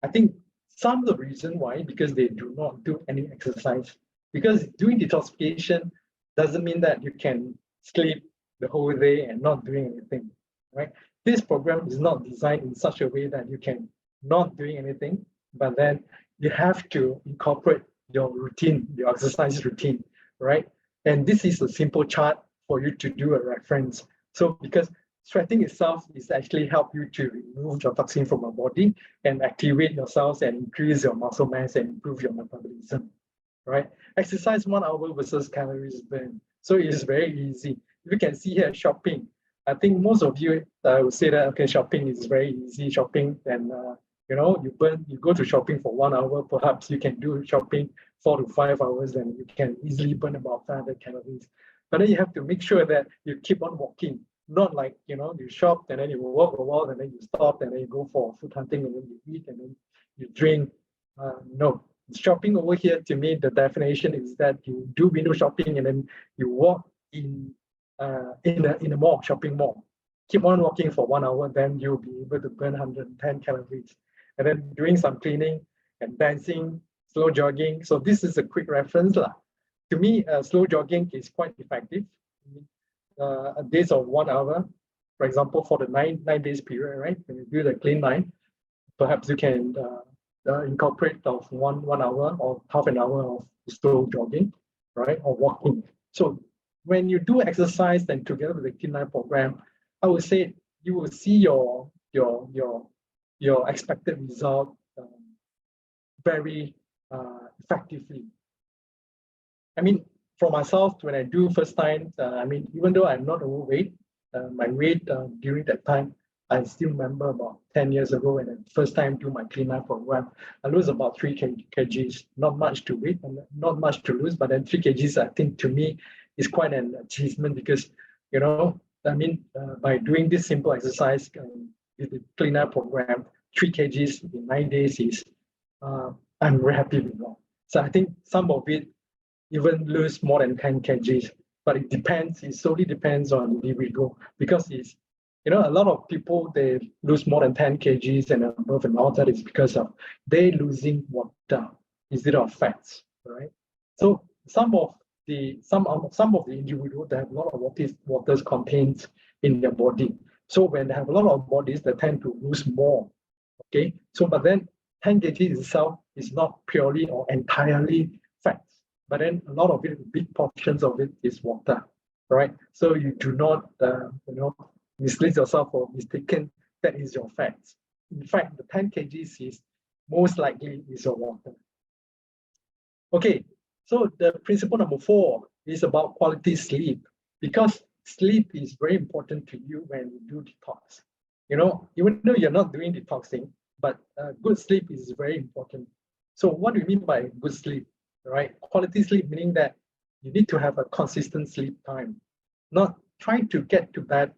I think some of the reason why, because they do not do any exercise. Because doing detoxification doesn't mean that you can sleep the whole day and not doing anything, right? This program is not designed in such a way that you can not doing anything, but then you have to incorporate your routine, your exercise routine, right? And this is a simple chart for you to do a reference. So because stretching itself is actually help you to remove your toxin from your body and activate your cells and increase your muscle mass and improve your metabolism, right? Exercise 1 hour versus calories burned. So it is very easy. You can see here shopping. I think most of you would say that, okay, shopping is very easy. Shopping and you go to shopping for 1 hour, perhaps you can do shopping 4 to 5 hours and you can easily burn about 500 calories. But then you have to make sure that you keep on walking. Not like, you shop and then you walk a while and then you stop and then you go for food hunting and then you eat and then you drink. No, shopping over here, to me, the definition is that you do window shopping and then you walk in a mall, shopping mall. Keep on walking for 1 hour, then you'll be able to burn 110 calories. And then doing some cleaning and dancing, slow jogging. So this is a quick reference. To me, slow jogging is quite effective. A days of 1 hour, for example, for the nine days period, right? When you do the clean line, perhaps you can incorporate of one hour or half an hour of slow jogging, right, or walking. So when you do exercise, then together with the clean line program, I would say you will see your expected result very effectively. I mean, for myself, when I do first time, even though I'm not overweight, my weight during that time, I still remember about 10 years ago when I first time do my clean eye program, I lose about 3 kgs, not much to weight, not much to lose, but then 3 kgs, I think to me is quite an achievement because, by doing this simple exercise, with the cleaner program, 3 kgs in 9 days is, I'm very happy with that. So I think some of it even lose more than 10 kgs, but it depends, it solely depends on the individual, because it's, a lot of people, they lose more than 10 kgs and above, and all that is because of they losing water instead of fats, right? So some of the individuals, they have a lot of waters contained in their body. So when they have a lot of bodies, they tend to lose more. Okay, so but then 10 kg itself is not purely or entirely fats, but then a lot of it, big portions of it is water, right? So you do not, mislead yourself or mistaken that is your fats. In fact, the 10 kgs is most likely is your water. Okay, so the principle number 4 is about quality sleep, because sleep is very important to you when you do detox. Even though you're not doing detoxing, but good sleep is very important. So what do you mean by good sleep, right? Quality sleep meaning that you need to have a consistent sleep time, not trying to get to bed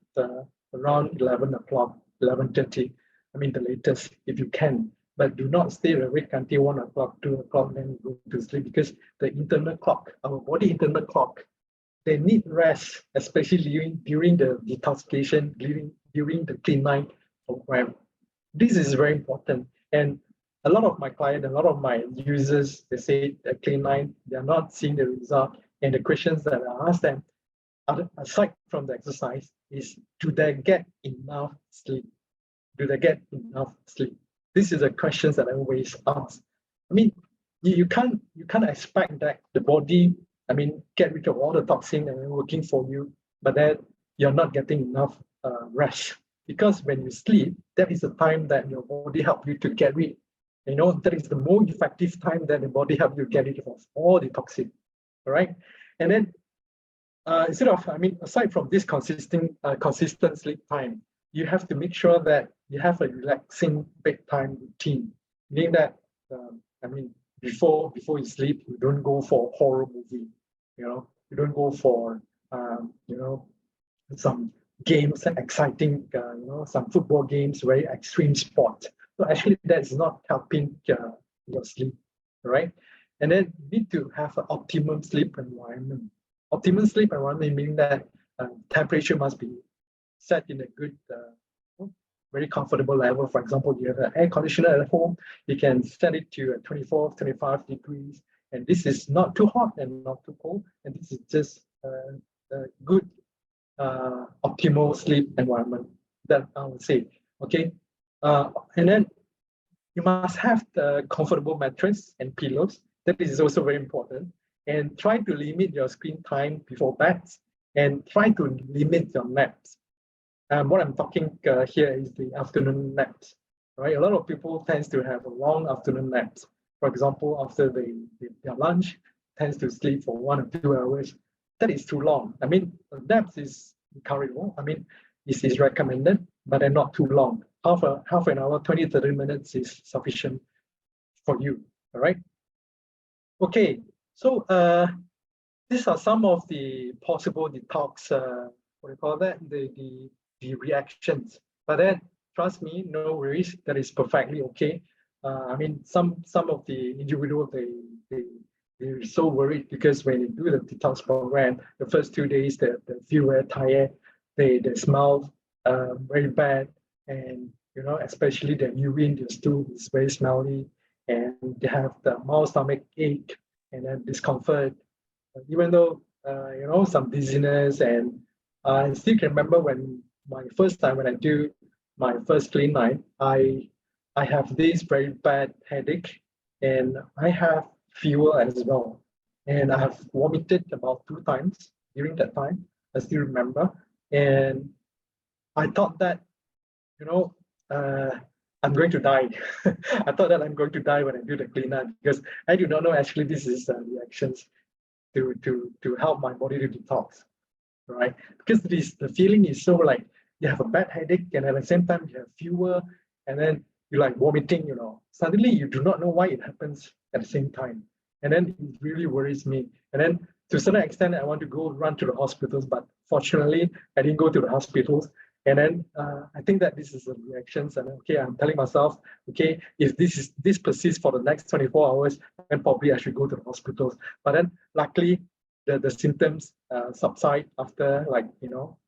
around 11 o'clock, 11:30, I mean the latest if you can, but do not stay awake until 1 o'clock, 2 o'clock, then go to sleep, because the internal clock, our body internal clock, they need rest, especially during the detoxification, during the clean night program. This is very important. And a lot of my clients, a lot of my users, they say at clean night, they're not seeing the result. And the questions that I ask them, aside from the exercise, is do they get enough sleep? Do they get enough sleep? This is a question that I always ask. I mean, you can't expect that the body, get rid of all the toxin and working for you, but then you're not getting enough rest. Because when you sleep, that is the time that your body helps you to get rid. That is the more effective time that the body helps you get rid of all the toxin. All right. And then aside from this consistent sleep time, you have to make sure that you have a relaxing bedtime routine. Meaning that, before you sleep, you don't go for a horror movie. You don't go for, some games, exciting, some football games, very extreme sport. So actually, that's not helping your sleep, right? And then you need to have an optimum sleep environment. Optimum sleep environment meaning that temperature must be set in a good, very comfortable level. For example, you have an air conditioner at home, you can set it to 24, 25 degrees, and this is not too hot and not too cold, and this is just a good optimal sleep environment, that I would say. Okay, and then you must have the comfortable mattress and pillows. That is also very important. And try to limit your screen time before bed, and try to limit your naps. What I'm talking here is the afternoon naps, right? A lot of people tends to have a long afternoon naps. For example, after their lunch, tends to sleep for 1 or 2 hours. That is too long. Naps is encouragable. This is recommended, but they're not too long. Half an hour, 20, 30 minutes is sufficient for you, all right? Okay, so these are some of the possible detox, what do you call that? The reactions. But then, trust me, no worries, that is perfectly okay. Some of the individuals, they're so worried because when you do the detox program, the first 2 days they feel very tired, they smell very bad, and especially the urine, the stool is very smelly, and they have the mild stomach ache and then discomfort, even though some dizziness. And I still can remember when my first time when I do my first clean night, I have this very bad headache, and I have fever as well, and I have vomited about 2 times during that time. I still remember, and I thought that I'm going to die. I thought that I'm going to die when I do the clean night, because I do not know actually this is reactions to help my body to detox, right? Because the feeling is so like you have a bad headache, and at the same time you have fever, and then you like vomiting. Suddenly you do not know why it happens at the same time, and then it really worries me. And then to a certain extent, I want to go run to the hospitals, but fortunately, I didn't go to the hospitals. And then I think that this is the reactions, and okay, I'm telling myself, okay, if this persists for the next 24 hours, then probably I should go to the hospitals. But then luckily the symptoms subside after, like,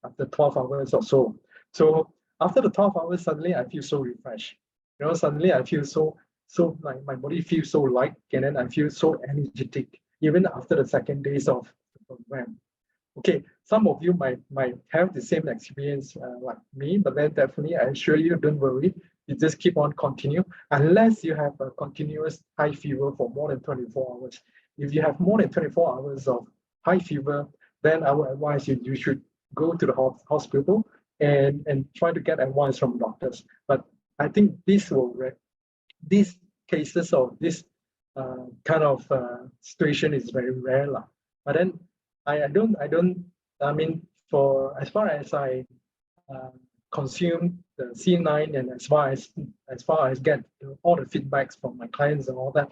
after 12 hours or so. So after the 12 hours, suddenly I feel so refreshed. Suddenly I feel so like my body feels so light, and then I feel so energetic even after the second days of the program. Okay, some of you might have the same experience like me, but then definitely I assure you, don't worry. You just keep on continue unless you have a continuous high fever for more than 24 hours. If you have more than 24 hours of high fever, then I would advise you should go to the hospital and try to get advice from doctors. But I think these cases of this kind of situation is very rare lah. But then I mean, for as far as I uh, consume the C9, and as far as get all the feedbacks from my clients and all that,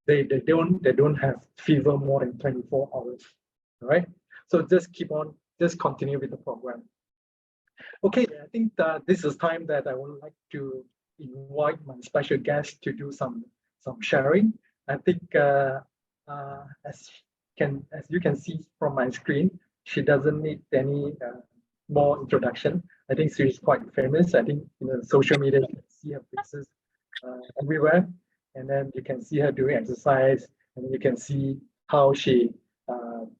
they don't have fever more than 24 hours. All right. So just continue with the program. Okay, I think that this is time that I would like to invite my special guest to do some sharing. I think as you can see from my screen, she doesn't need any more introduction. I think she's quite famous. I think in the social media you can see her faces everywhere, and then you can see her doing exercise, and you can see how she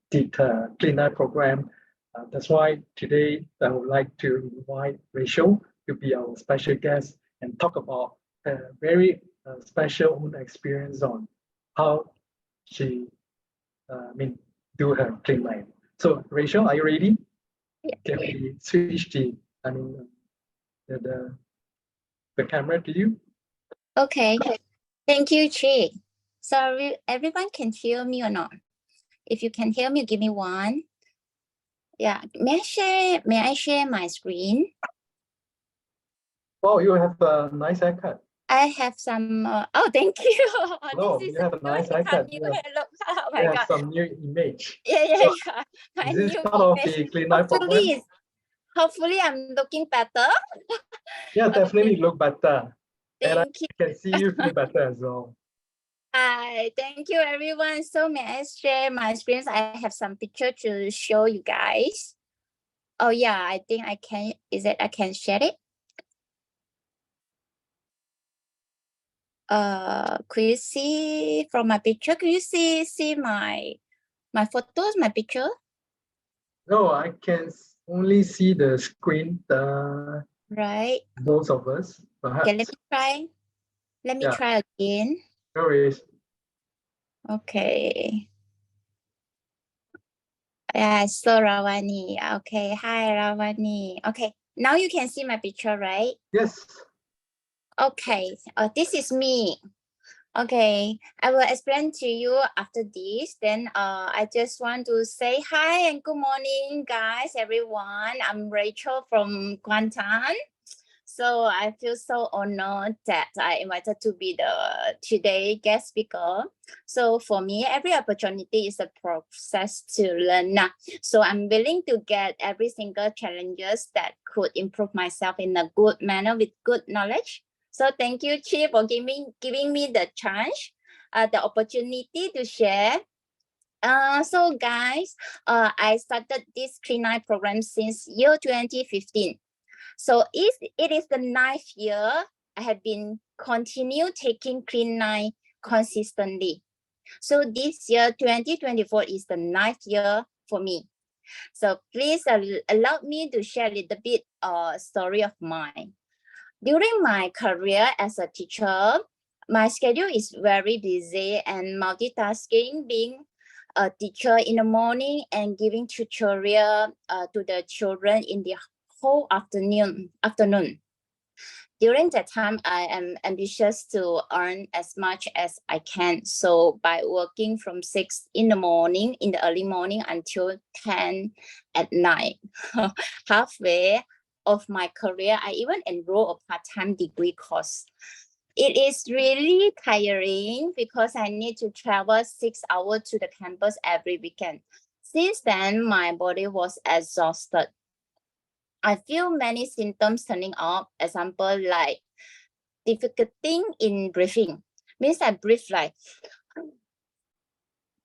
did her clean night program. That's why today I would like to invite Rachel to be our special guest and talk about a very special own experience on how she do her clean night. So Rachel, are you ready? Yeah. Can we switch the camera to you? Okay. Thank you, Chee. So everyone can hear me or not? If you can hear me, give me one. Yeah. May I share my screen? Oh, you have a nice haircut. I have some. Oh, thank you. No, This is you have a nice haircut. new look. Oh You my have God. some new image. Yeah. My Is this new part of image. the clean night program? Hopefully, I'm looking better. Yeah, definitely look better. And I Thank you. can see you feel better as well. Hi, thank you everyone. So may I share my screens? I have some picture to show you guys. Oh yeah, I think I can. Is it I can share it? Could you see from my picture? Could you see my photos, my picture? No, I can only see the screen. Right. Those of us, perhaps. Okay, let me try. Let me try again. No worries. Okay. Yeah, so Ravani. Okay, hi Ravani. Okay, now you can see my picture, right? Yes. Okay, this is me. Okay, I will explain to you after this. Then I just want to say hi and good morning, guys, everyone. I'm Rachel from Kuantan. So I feel so honored that I invited to be the today guest speaker. So for me, every opportunity is a process to learn. So I'm willing to get every single challenges that could improve myself in a good manner with good knowledge. So thank you, Chee, for giving me the chance, the opportunity to share. So guys, I started this Clean Night program since year 2015. So it is the 9th year I have been continue taking Clean Night consistently. So this year, 2024 is the 9th year for me. So please allow me to share a little bit story of mine. During my career as a teacher, my schedule is very busy and multitasking, being a teacher in the morning and giving tutorial to the children in the whole afternoon. During that time, I am ambitious to earn as much as I can. So by working from 6 in the morning, in the early morning until 10 at night, halfway of my career, I even enrolled a part-time degree course. It is really tiring because I need to travel 6 hours to the campus every weekend. Since then, my body was exhausted. I feel many symptoms turning up. Example like difficulty in breathing. Means I breathe like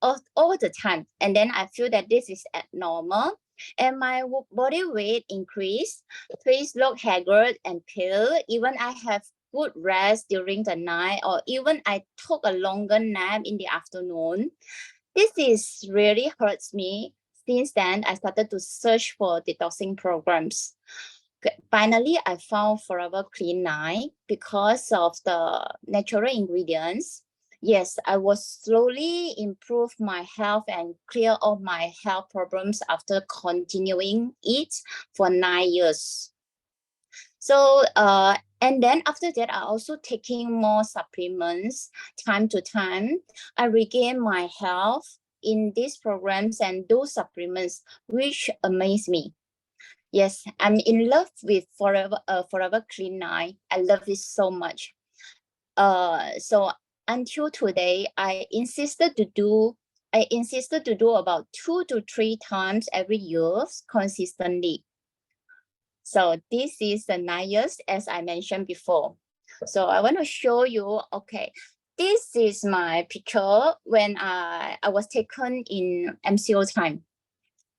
all the time. And then I feel that this is abnormal. And my body weight increased, face look haggard and pale. Even I have good rest during the night, or even I took a longer nap in the afternoon. This is really hurts me. Since then, I started to search for detoxing programs. Finally, I found Forever Clean Night because of the natural ingredients. Yes, I was slowly improve my health and clear all my health problems after continuing it for 9 years. So, and then after that, I also taking more supplements time to time. I regain my health in these programs and those supplements, which amaze me. Yes, I'm in love with Forever Clean Night. I love it so much. So until today, I insisted to do about 2 to 3 times every year consistently. So this is the 9 years, as I mentioned before. So I want to show you, okay, this is my picture when I was taken in MCO time.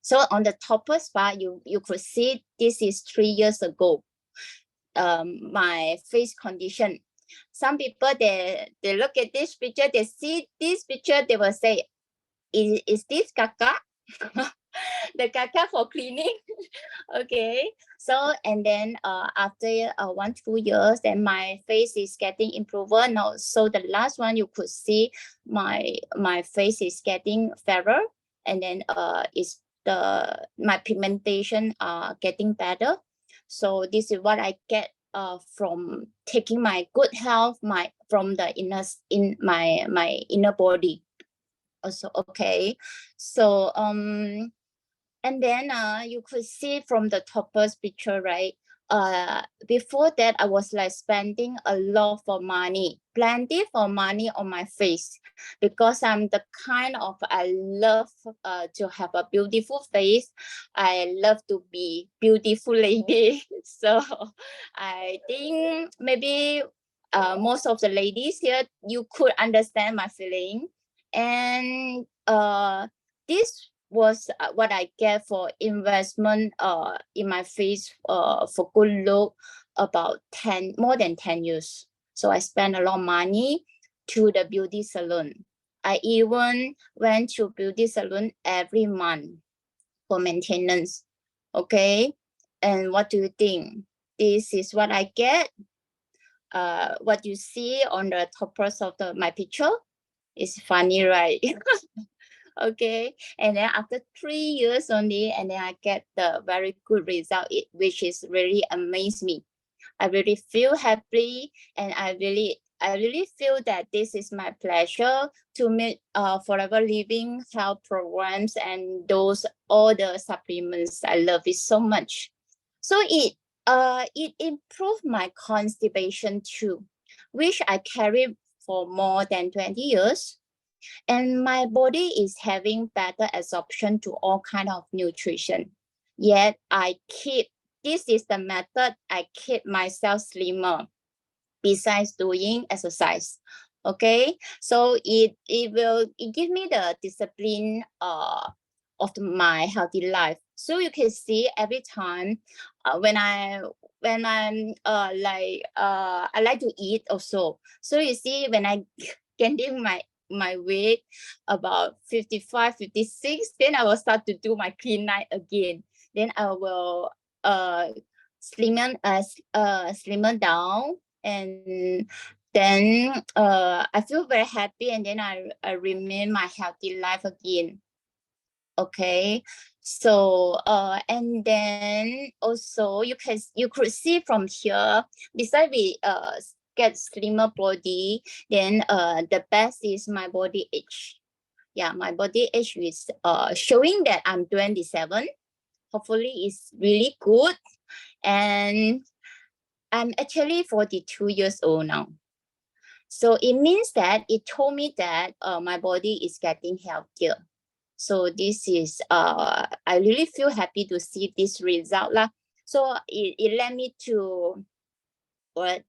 So on the topmost part, you could see this is 3 years ago. My face condition. Some people they look at this picture, they see this picture, they will say, is this caca? The caca for cleaning. Okay, so and then after 1-2 years, then my face is getting improved now. So the last one you could see my face is getting fairer, and then is my pigmentation getting better. So this is what I get from taking my good health from the my inner body. Also, okay, so and then you could see from the topmost picture, right? Before that, I was like spending a lot for money, plenty for money on my face, because I'm the kind of, I love to have a beautiful face. I love to be beautiful lady. So I think maybe most of the ladies here, you could understand my feeling. And this was what I get for investment in my face for good look about more than 10 years. So I spent a lot of money to the beauty salon. I even went to beauty salon every month for maintenance. Okay, and what do you think? This is what I get. What you see on the top part of my picture is funny, right? Okay, and then after 3 years only, and then I get the very good result, which is really amazed me. I really feel happy, and I really feel that this is my pleasure to meet Forever Living health programs and all the supplements. I love it so much. So it improved my constipation too, which I carry for more than 20 years. And my body is having better absorption to all kind of nutrition. Yet this is the method I keep myself slimmer besides doing exercise. Okay, so it give me the discipline of my healthy life. So you can see every time when I'm I like to eat also. So you see when I getting my weight about 55, 56, then I will start to do my clean night again. Then I will slimmer down, and then I feel very happy, and then I remain my healthy life again. Okay, so and then also you could see from here, besides we get slimmer body, then the best is my body age. Yeah, my body age is showing that I'm 27. Hopefully it's really good, and I'm actually 42 years old now. So it means that it told me that my body is getting healthier. So this is I really feel happy to see this result lah. So it led me to it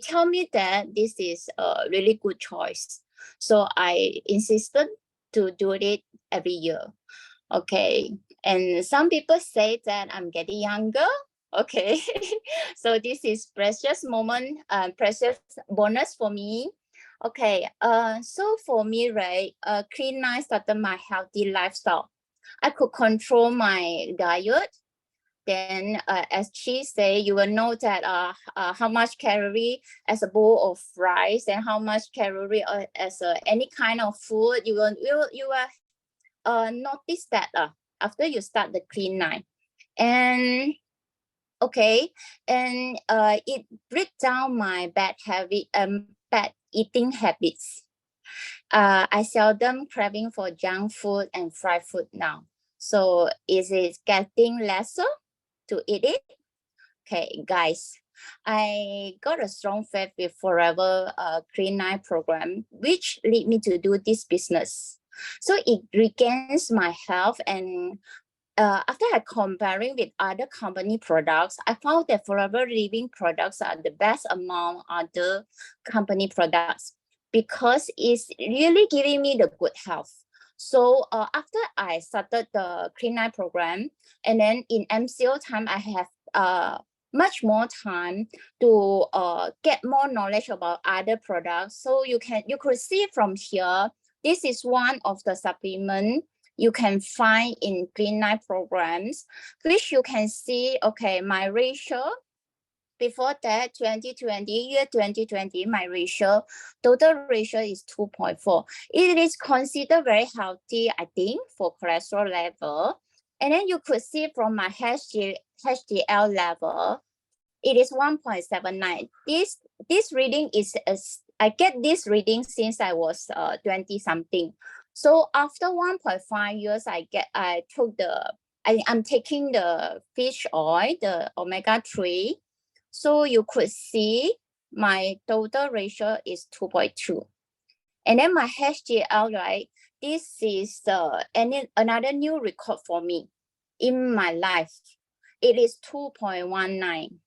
tell me that this is a really good choice. So I insisted to do it every year. Okay. And some people say that I'm getting younger. Okay. So this is precious moment, precious bonus for me. Okay. So for me, right, Clean 9 started my healthy lifestyle. I could control my diet. Then, as Chee say, you will know that how much calorie as a bowl of rice and how much calorie as any kind of food. You will notice that after you start the Clean 9. And okay, and it break down my bad eating habits. I seldom craving for junk food and fried food now. So is it getting lesser to eat it? Okay, guys, I got a strong faith with Forever Clean 9 program, which lead me to do this business. So it regains my health, and after I comparing with other company products, I found that Forever Living products are the best among other company products because it's really giving me the good health. So after I started the Clean 9 program, and then in MCO time, I have much more time to get more knowledge about other products. So you could see from here, this is one of the supplement you can find in Clean 9 programs, which you can see, okay, my ratio. Before that, 2020, my total ratio is 2.4. It is considered very healthy, I think, for cholesterol level. And then you could see from my HDL level, it is 1.79. This reading is, I get this reading since I was 20 something. So after 1.5 years, I'm taking the fish oil, the omega-3. So you could see my total ratio is 2.2. And then my HDL, right? This is another new record for me in my life. It is 2.19.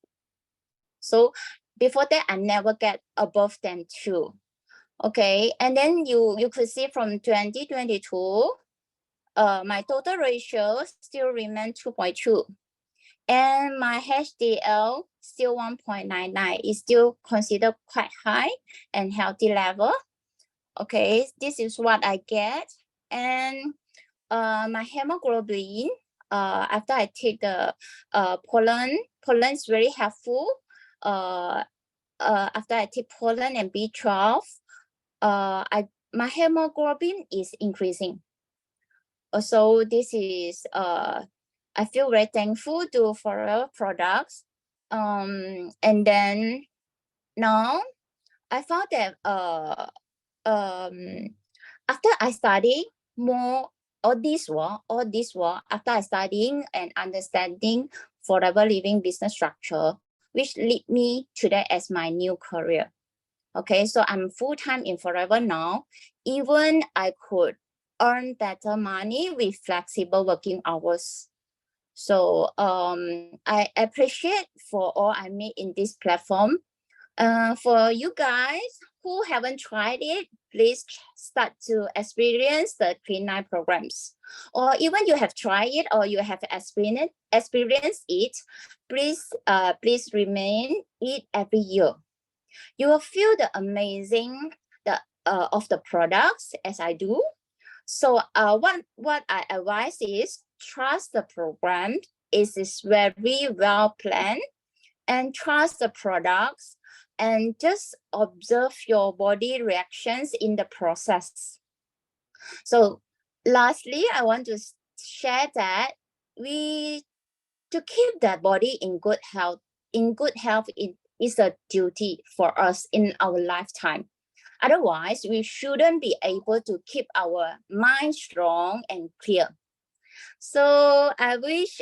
So before that, I never get above than 2. Okay, and then you could see from 2022, my total ratio still remain 2.2. And my HDL still 1.99. Is still considered quite high and healthy level. Okay, this is what I get. And my hemoglobin, after I take the pollen is very helpful. After I take pollen and B12, my hemoglobin is increasing. So this is I feel very thankful to Forever products. And then now I found that after I study more all this work after I studying and understanding Forever Living business structure, which lead me to that as my new career. Okay, so I'm full-time in Forever now. Even I could earn better money with flexible working hours. So I appreciate for all I made in this platform. For you guys who haven't tried it, please start to experience the Clean 9 programs. Or even you have tried it or you have experienced it, please remain it every year. You will feel the amazing of the products as I do. So what I advise is trust the program. It is very well planned, and trust the products, and just observe your body reactions in the process. So lastly, I want to share that to keep the body in good health, it is a duty for us in our lifetime. Otherwise, we shouldn't be able to keep our mind strong and clear. So I wish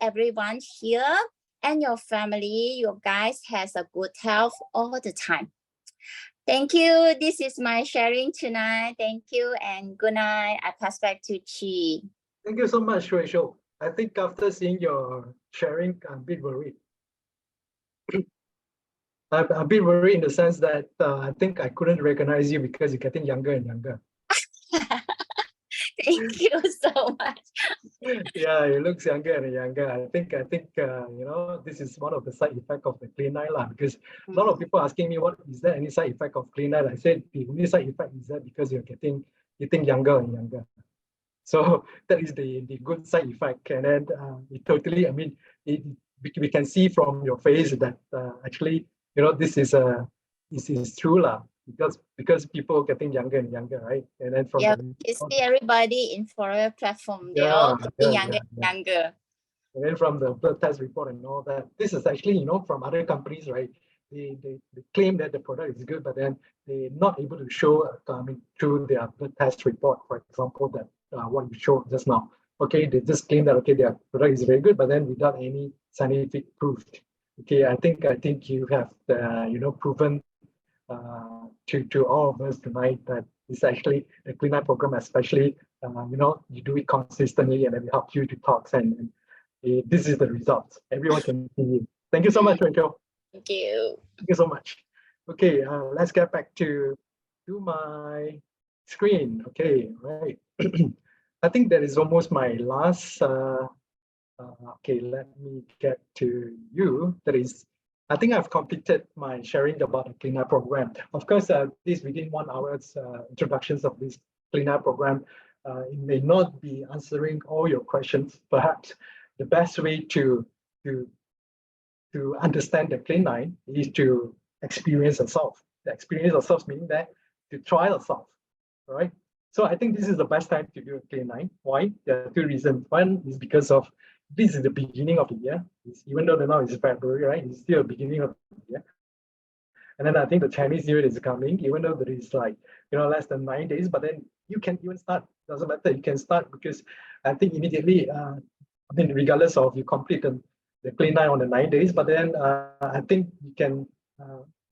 everyone here and your family, you guys has a good health all the time. Thank you. This is my sharing tonight. Thank you and good night. I pass back to Chee. Thank you so much, Rachel. I think after seeing your sharing, I'm a bit worried. I'm a bit worried in the sense that I think I couldn't recognize you because you're getting younger and younger. Thank you so much. Yeah, it looks younger and younger. I think you know, this is one of the side effects of the clean eye lah, because a lot of people asking me, what is there any side effect of clean eye? I said the only side effect is that because you're getting younger and younger. So that is the good side effect. And then it totally, I mean, we can see from your face that actually, you know, this is true lah, because people getting younger and younger, right? And then from Yeah, the, you see everybody in foreign platform, they're all getting younger and younger. And then from the blood test report and all that, this is actually, you know, from other companies, right? They claim that the product is good, but then they're not able to show, I mean, through their blood test report, for example, that what you showed just now. Okay, they just claim that, okay, their product is very good, but then without any scientific proof. Okay, I think you have, you know, proven to all of us tonight that it's actually the clean eye program, especially, you know, you do it consistently and then we help you to talk, and this is the result. Everyone can see you. Thank you so much, Rachel. Thank you. Thank you so much. Okay, let's get back to my screen. Okay, right. I think that is almost my last. Okay, let me get to you. That is, I think I've completed my sharing about the clean eye program. Of course, this within 1 hour's introductions of this clean eye program, it may not be answering all your questions. Perhaps the best way to understand the clean eye is to experience yourself. The experience yourself meaning that to try yourself, all right? So I think this is the best time to do a clean eye. Why? There are two reasons. One is because of this is the beginning of the year. Even though now it's February, right? It's still the beginning of the year. And then I think the Chinese New Year is coming, even though there is like, you know, less than 9 days, but then you can even start. Doesn't matter, you can start, because I think immediately, I mean, regardless of you complete the clean eye on the 9 days, but then I think you can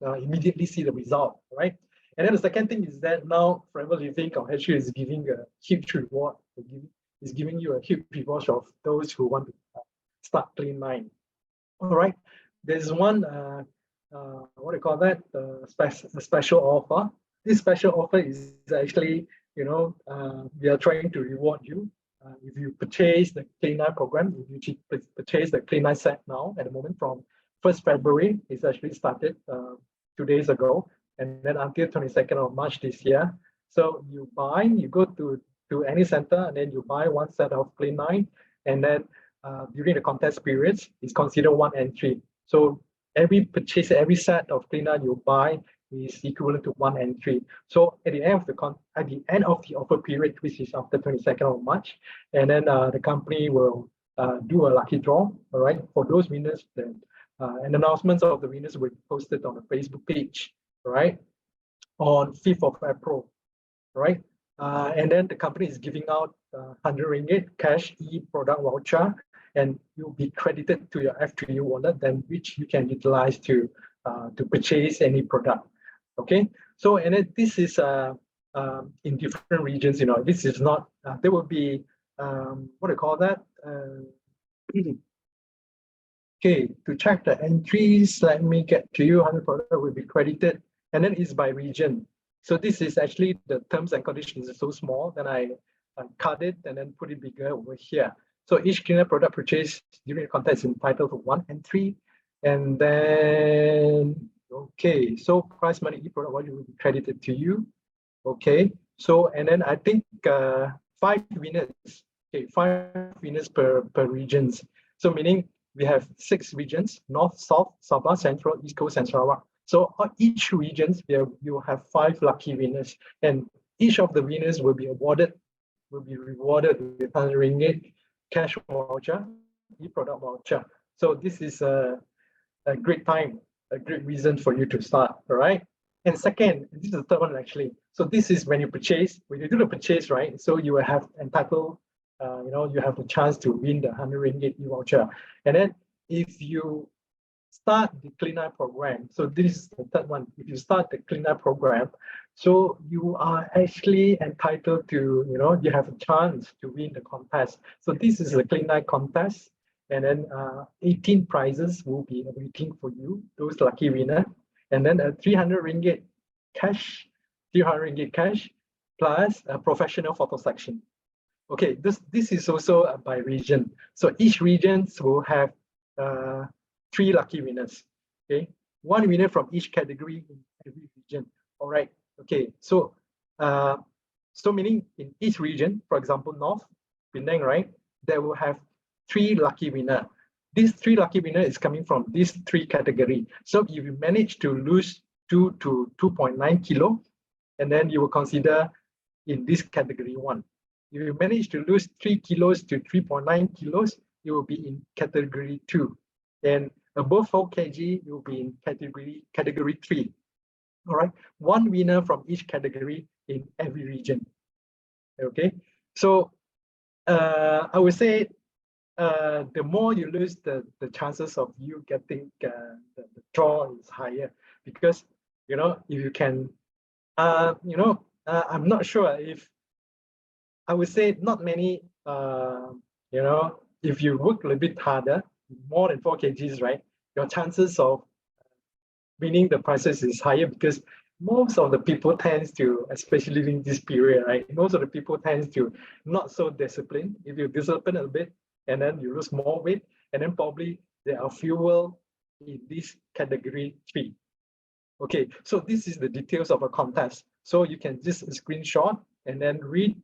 immediately see the result, right? And then the second thing is that now Forever Living actually is giving a huge reward. Is giving you a huge reward of those who want to start clean eye. All right, there's one what do you call that? A special offer. This special offer is actually, you know, we are trying to reward you. If you purchase the clean eye program, if you purchase the clean eye set now at the moment from 1st February, it's actually started 2 days ago, and then until 22nd of March this year. So you go to any center and then you buy one set of clean eye, and then during the contest periods, it's considered one entry. So every set of clean eye you buy is equivalent to one entry. So at the end of the offer period, which is after 22nd of March, and then the company will do a lucky draw, all right, for those winners. Then and announcements of the winners will be posted on the Facebook page, right, on 5th of April, right. And then the company is giving out 100 ringgit cash e-product voucher, and you'll be credited to your F3U wallet, then which you can utilize to purchase any product. Okay, so and then this is in different regions. You know, this is not. There will be what do you call that? Okay, to check the entries, let me get to you. 100 product will be credited, and then it's by region. So this is actually the terms and conditions is so small, then I cut it and then put it bigger over here. So each cleaner product purchased during the contest is entitled to one entry. And then, okay, so prize money e-product value will be credited to you. Okay, so and then I think 5 winners, okay, 5 winners per regions. So meaning we have 6 regions: North, South, Sabah, Central, East Coast, and Sarawak. So each regions, you have 5 lucky winners, and each of the winners will be rewarded with 100 ringgit cash voucher, e-product voucher. So this is a great time, a great reason for you to start, all right? And second, this is the third one actually. So this is when you do the purchase, right? So you will have entitled, you know, you have the chance to win the 100 ringgit e-voucher. And then if you start the Clean Eye program, so this is the third one. If you start the Clean Eye program, so you are actually entitled to, you have a chance to win the contest. So this is a Clean Eye contest, and then 18 prizes will be waiting for you, those lucky winner, and then a 300 ringgit cash, 300 ringgit cash, plus a professional photo section. Okay, this is also by region. So each region will have 3 lucky winners. Okay, 1 winner from each category in every region. All right. Okay, so meaning in each region, for example, North, Penang, right, they will have 3 lucky winner. These 3 lucky winner is coming from these 3 category. So if you manage to lose 2 to 2.9 kilo, and then you will consider in this category 1. If you manage to lose 3 kilos to 3.9 kilos, you will be in category 2. And above 4 kg, you will be in category 3. All right, 1 winner from each category in every region. Okay, so I would say the more you lose, the chances of you getting the draw is higher, because if you can, I'm not sure if, I would say not many, if you work a little bit harder, more than 4 kgs, right, your chances of winning the prizes is higher, because most of the people tends to, especially in this period, right, most of the people tends to not so disciplined. If you discipline a bit and then you lose more weight, and then probably there are fewer in this category 3. Okay, so this is the details of a contest. So you can just screenshot and then read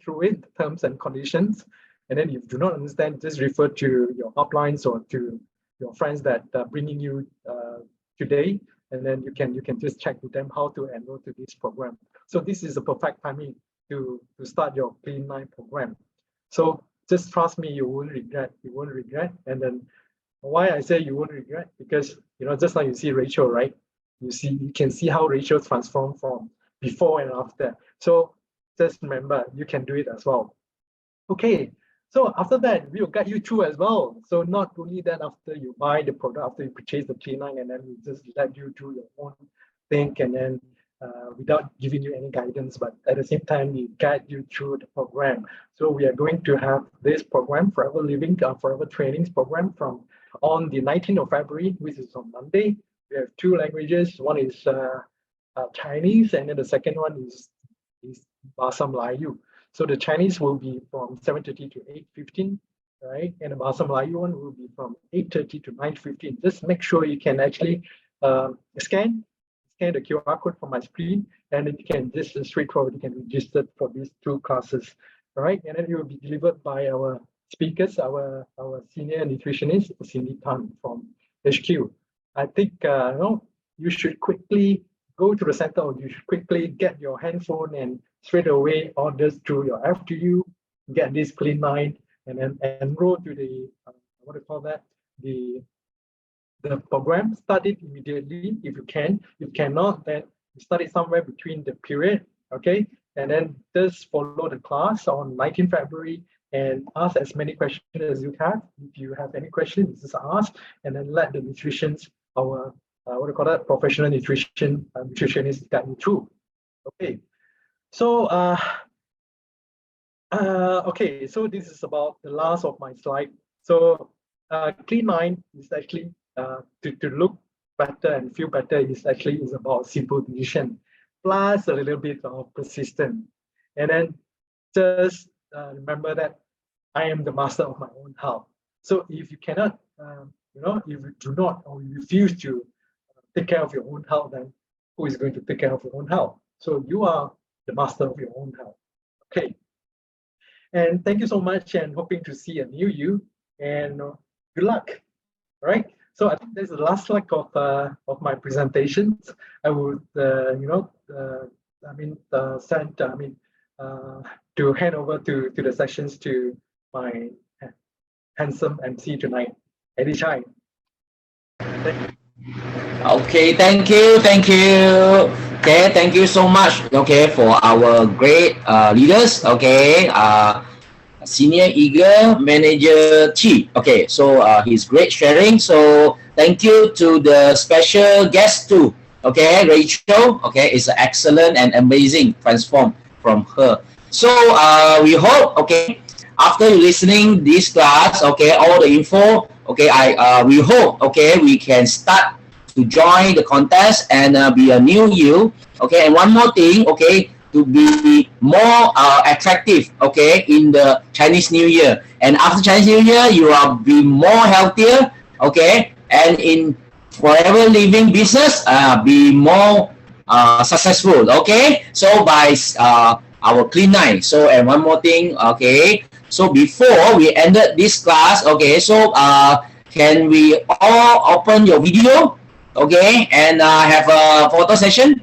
through it, the terms and conditions. And then if you do not understand, just refer to your uplines or to your friends that are bringing you today, and then you can just check with them how to enroll to this program. So this is a perfect timing to start your Clean Eye program. So just trust me, you won't regret. You won't regret. And then why I say you won't regret, because just now you see Rachel, right? You can see how Rachel transformed from before and after. So just remember, you can do it as well. Okay, so after that, we will guide you through as well. So not only that, after you buy the product, after you purchase the Clean Eye, and then we just let you do your own thing, and then without giving you any guidance, but at the same time, we guide you through the program. So we are going to have this program, Forever Living, Forever Trainings program, from on the 19th of February, which is on Monday. We have 2 languages. One is Chinese, and then the second one is Bahasa Melayu. So the Chinese will be from 7:30 to 8:15, right? And the Bahasa Melayu one will be from 8:30 to 9:15. Just make sure you can actually scan the QR code from my screen, and then you can just straightforward, you can register for these 2 classes, right? And then it will be delivered by our speakers, our senior nutritionist, Cindy Tan from HQ. I think you should quickly go to the center, or you should quickly get your handphone and straight away orders through your FTU, get this Clean Eye, and then enroll to the what do you call that? The program. Start it immediately if you can. If cannot, then start it somewhere between the period. Okay, and then just follow the class on 19th February and ask as many questions as you have. If you have any questions, just ask, and then let the nutritionist, our what do you call that, professional nutritionist guide you through. Okay, so okay, so this is about the last of my slide. So Clean Eye is actually to look better and feel better is about simple decision plus a little bit of persistence. And then just remember that I am the master of my own health. So if you cannot, if you do not, or you refuse to take care of your own health, then who is going to take care of your own health? So you are the master of your own health. Okay. And thank you so much, and hoping to see a new you, and good luck. All right. So I think that's the last slide of my presentations. I would to hand over to the sessions to my handsome MC tonight, Eddie Chai. Okay, thank you. Okay, thank you so much. Okay, for our great leaders. Okay, Senior Eagle Manager Chee. Okay, so his great sharing. So thank you to the special guest too. Okay, Rachel. Okay, it's excellent and amazing transform from her. So we hope, okay, after listening this class, okay, all the info, okay, we hope, okay, we can start to join the contest and be a new you. Okay, and one more thing, okay, to be more attractive, okay, in the Chinese New Year. And after Chinese New Year, you will be more healthier, okay, and in forever living business, be more successful, okay. So by our clean night. So and one more thing, okay. So before we ended this class, okay, so can we all open your video, okay, and have a photo session?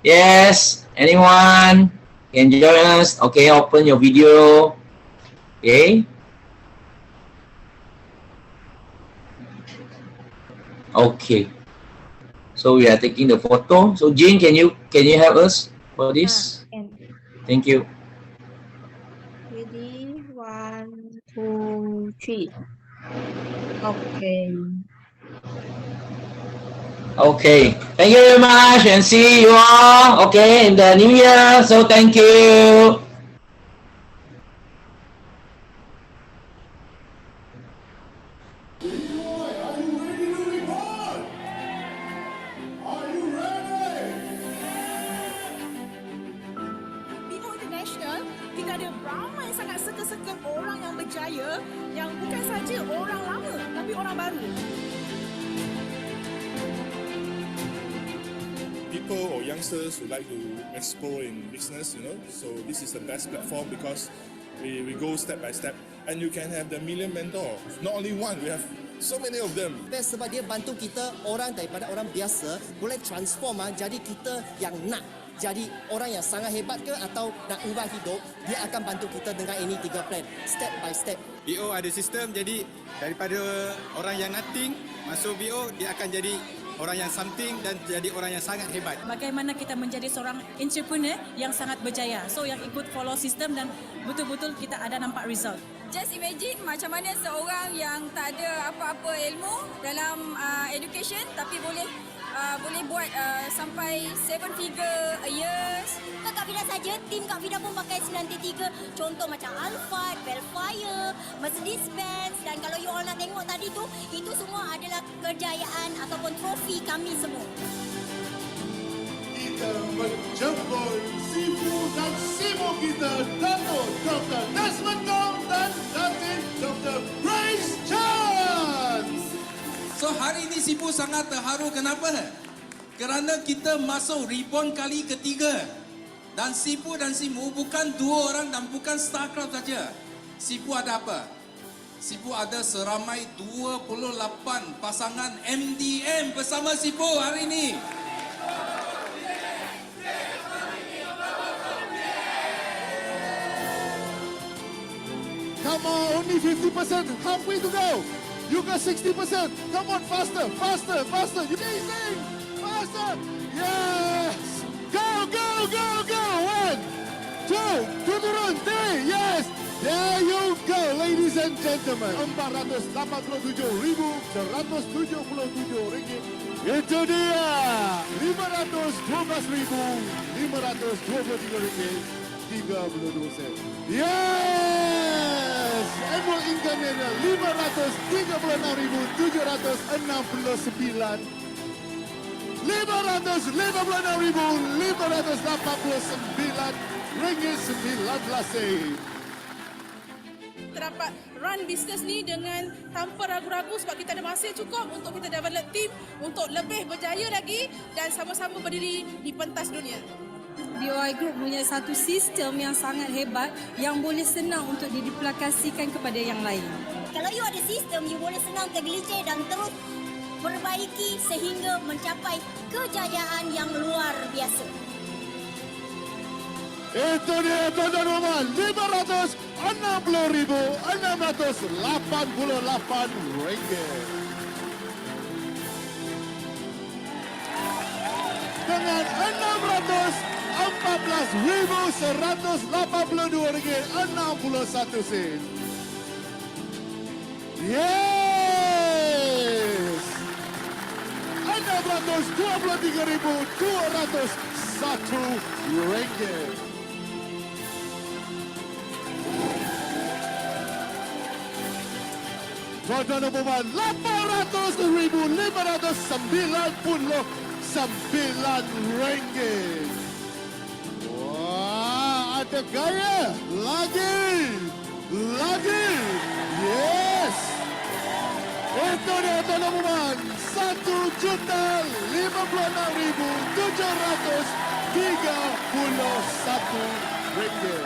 Yes, anyone can join us? Okay, open your video. Okay. Okay. So we are taking the photo. So Jean, can you help us for this? Thank you. Ready? 1, 2, 3. Okay. Okay. Thank you very much and see you all, okay, in the new year. So thank you. International, kita ada ramai sangat circle-circle orang yang berjaya yang bukan saja orang lama tapi orang baru. People or youngsters who like to explore in business, so this is the best platform because we go step by step and you can have the million mentor. Not only one, we have so many of them. Best sebab dia bantu kita orang daripada orang biasa boleh transform jadi kita yang nak jadi orang yang sangat hebat ke atau nak ubah hidup, dia akan bantu kita dengan ini 3 plan, step by step. BO ada sistem, jadi daripada orang yang nothing masuk BO, dia akan jadi orang yang something dan jadi orang yang sangat hebat. Bagaimana kita menjadi seorang entrepreneur yang sangat berjaya. So yang ikut follow sistem dan betul-betul kita ada nampak result. Just imagine macam mana seorang yang tak ada apa-apa ilmu dalam education tapi boleh buat sampai 7 figure a year. Bukan Kak Fida saja, tim Kak Fida pun pakai 93. Contoh macam Alphard, Bellfire, Mercedes-Benz, dan kalau you all nak tengok tadi tu, itu semua adalah kejayaan ataupun trofi kami semua. Kita menjemput Sifu dan Simo kita, Dato' Dr. Desmond Gong dan Datin Dr. Grace Chan. So hari ini Sifu sangat terharu, kenapa? Kerana kita masuk reborn kali ketiga. Dan Sifu dan Simu bukan 2 orang dan bukan Star Club saja. Sifu ada apa? Sifu ada seramai 28 pasangan MDM bersama Sifu hari ini. Come on, only 50%, halfway to go. You got 60%. Come on, faster, faster, faster. You amazing, faster. Yes. Go, go, go, go. 1, 2, turun, 3. Yes. There you go, ladies and gentlemen. 487,177 ringgit. Itu dia. 512,523 ringgit. 32 sen. Yes! Annual income-nya 536,769. 556,589 ringgit 19 sen. Kita dapat run bisnes ni dengan tanpa ragu-ragu sebab kita ada masa cukup untuk kita develop team untuk lebih berjaya lagi dan sama-sama berdiri di pentas dunia. BOI Group punya satu sistem yang sangat hebat yang boleh senang untuk diduplikasikan kepada yang lain. Kalau you ada sistem, you boleh senang tergelincir dan terus perbaiki sehingga mencapai kejayaan yang luar biasa. Itu dia tuan-tuan dan puan, 560,688 ringgit. Dengan 614,182 ringgit 61 sen. Yes. 623.201 ringgit. Tuan-tuan dan puan, 800,599 ringgit. Wah, ada gaya. Lagi. Yes. Itu dia tuan-tuan dan puan, 1,6,731 ringgit.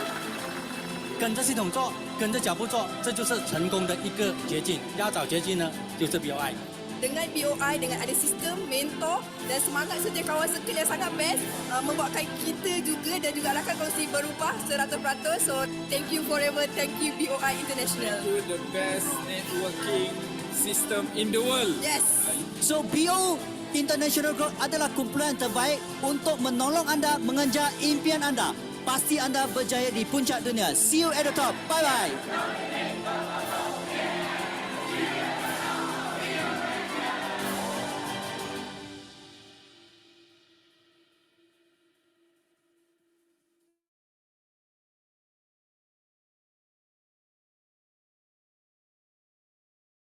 跟着系统做，跟着脚步做，这就是成功的一个捷径。要找捷径呢，就是 BOI。 Dengan BOI, dengan ada sistem, mentor dan semangat setiakawan circle yang sangat best, membuatkan kita juga dan juga rakan kongsi berubah 100%. So, thank you forever. Thank you BOI International. The best networking system in the world. Yes. So BO International Group adalah kumpulan terbaik untuk menolong anda mengejar impian anda. Pasti anda berjaya di puncak dunia. See you at the top. Bye bye.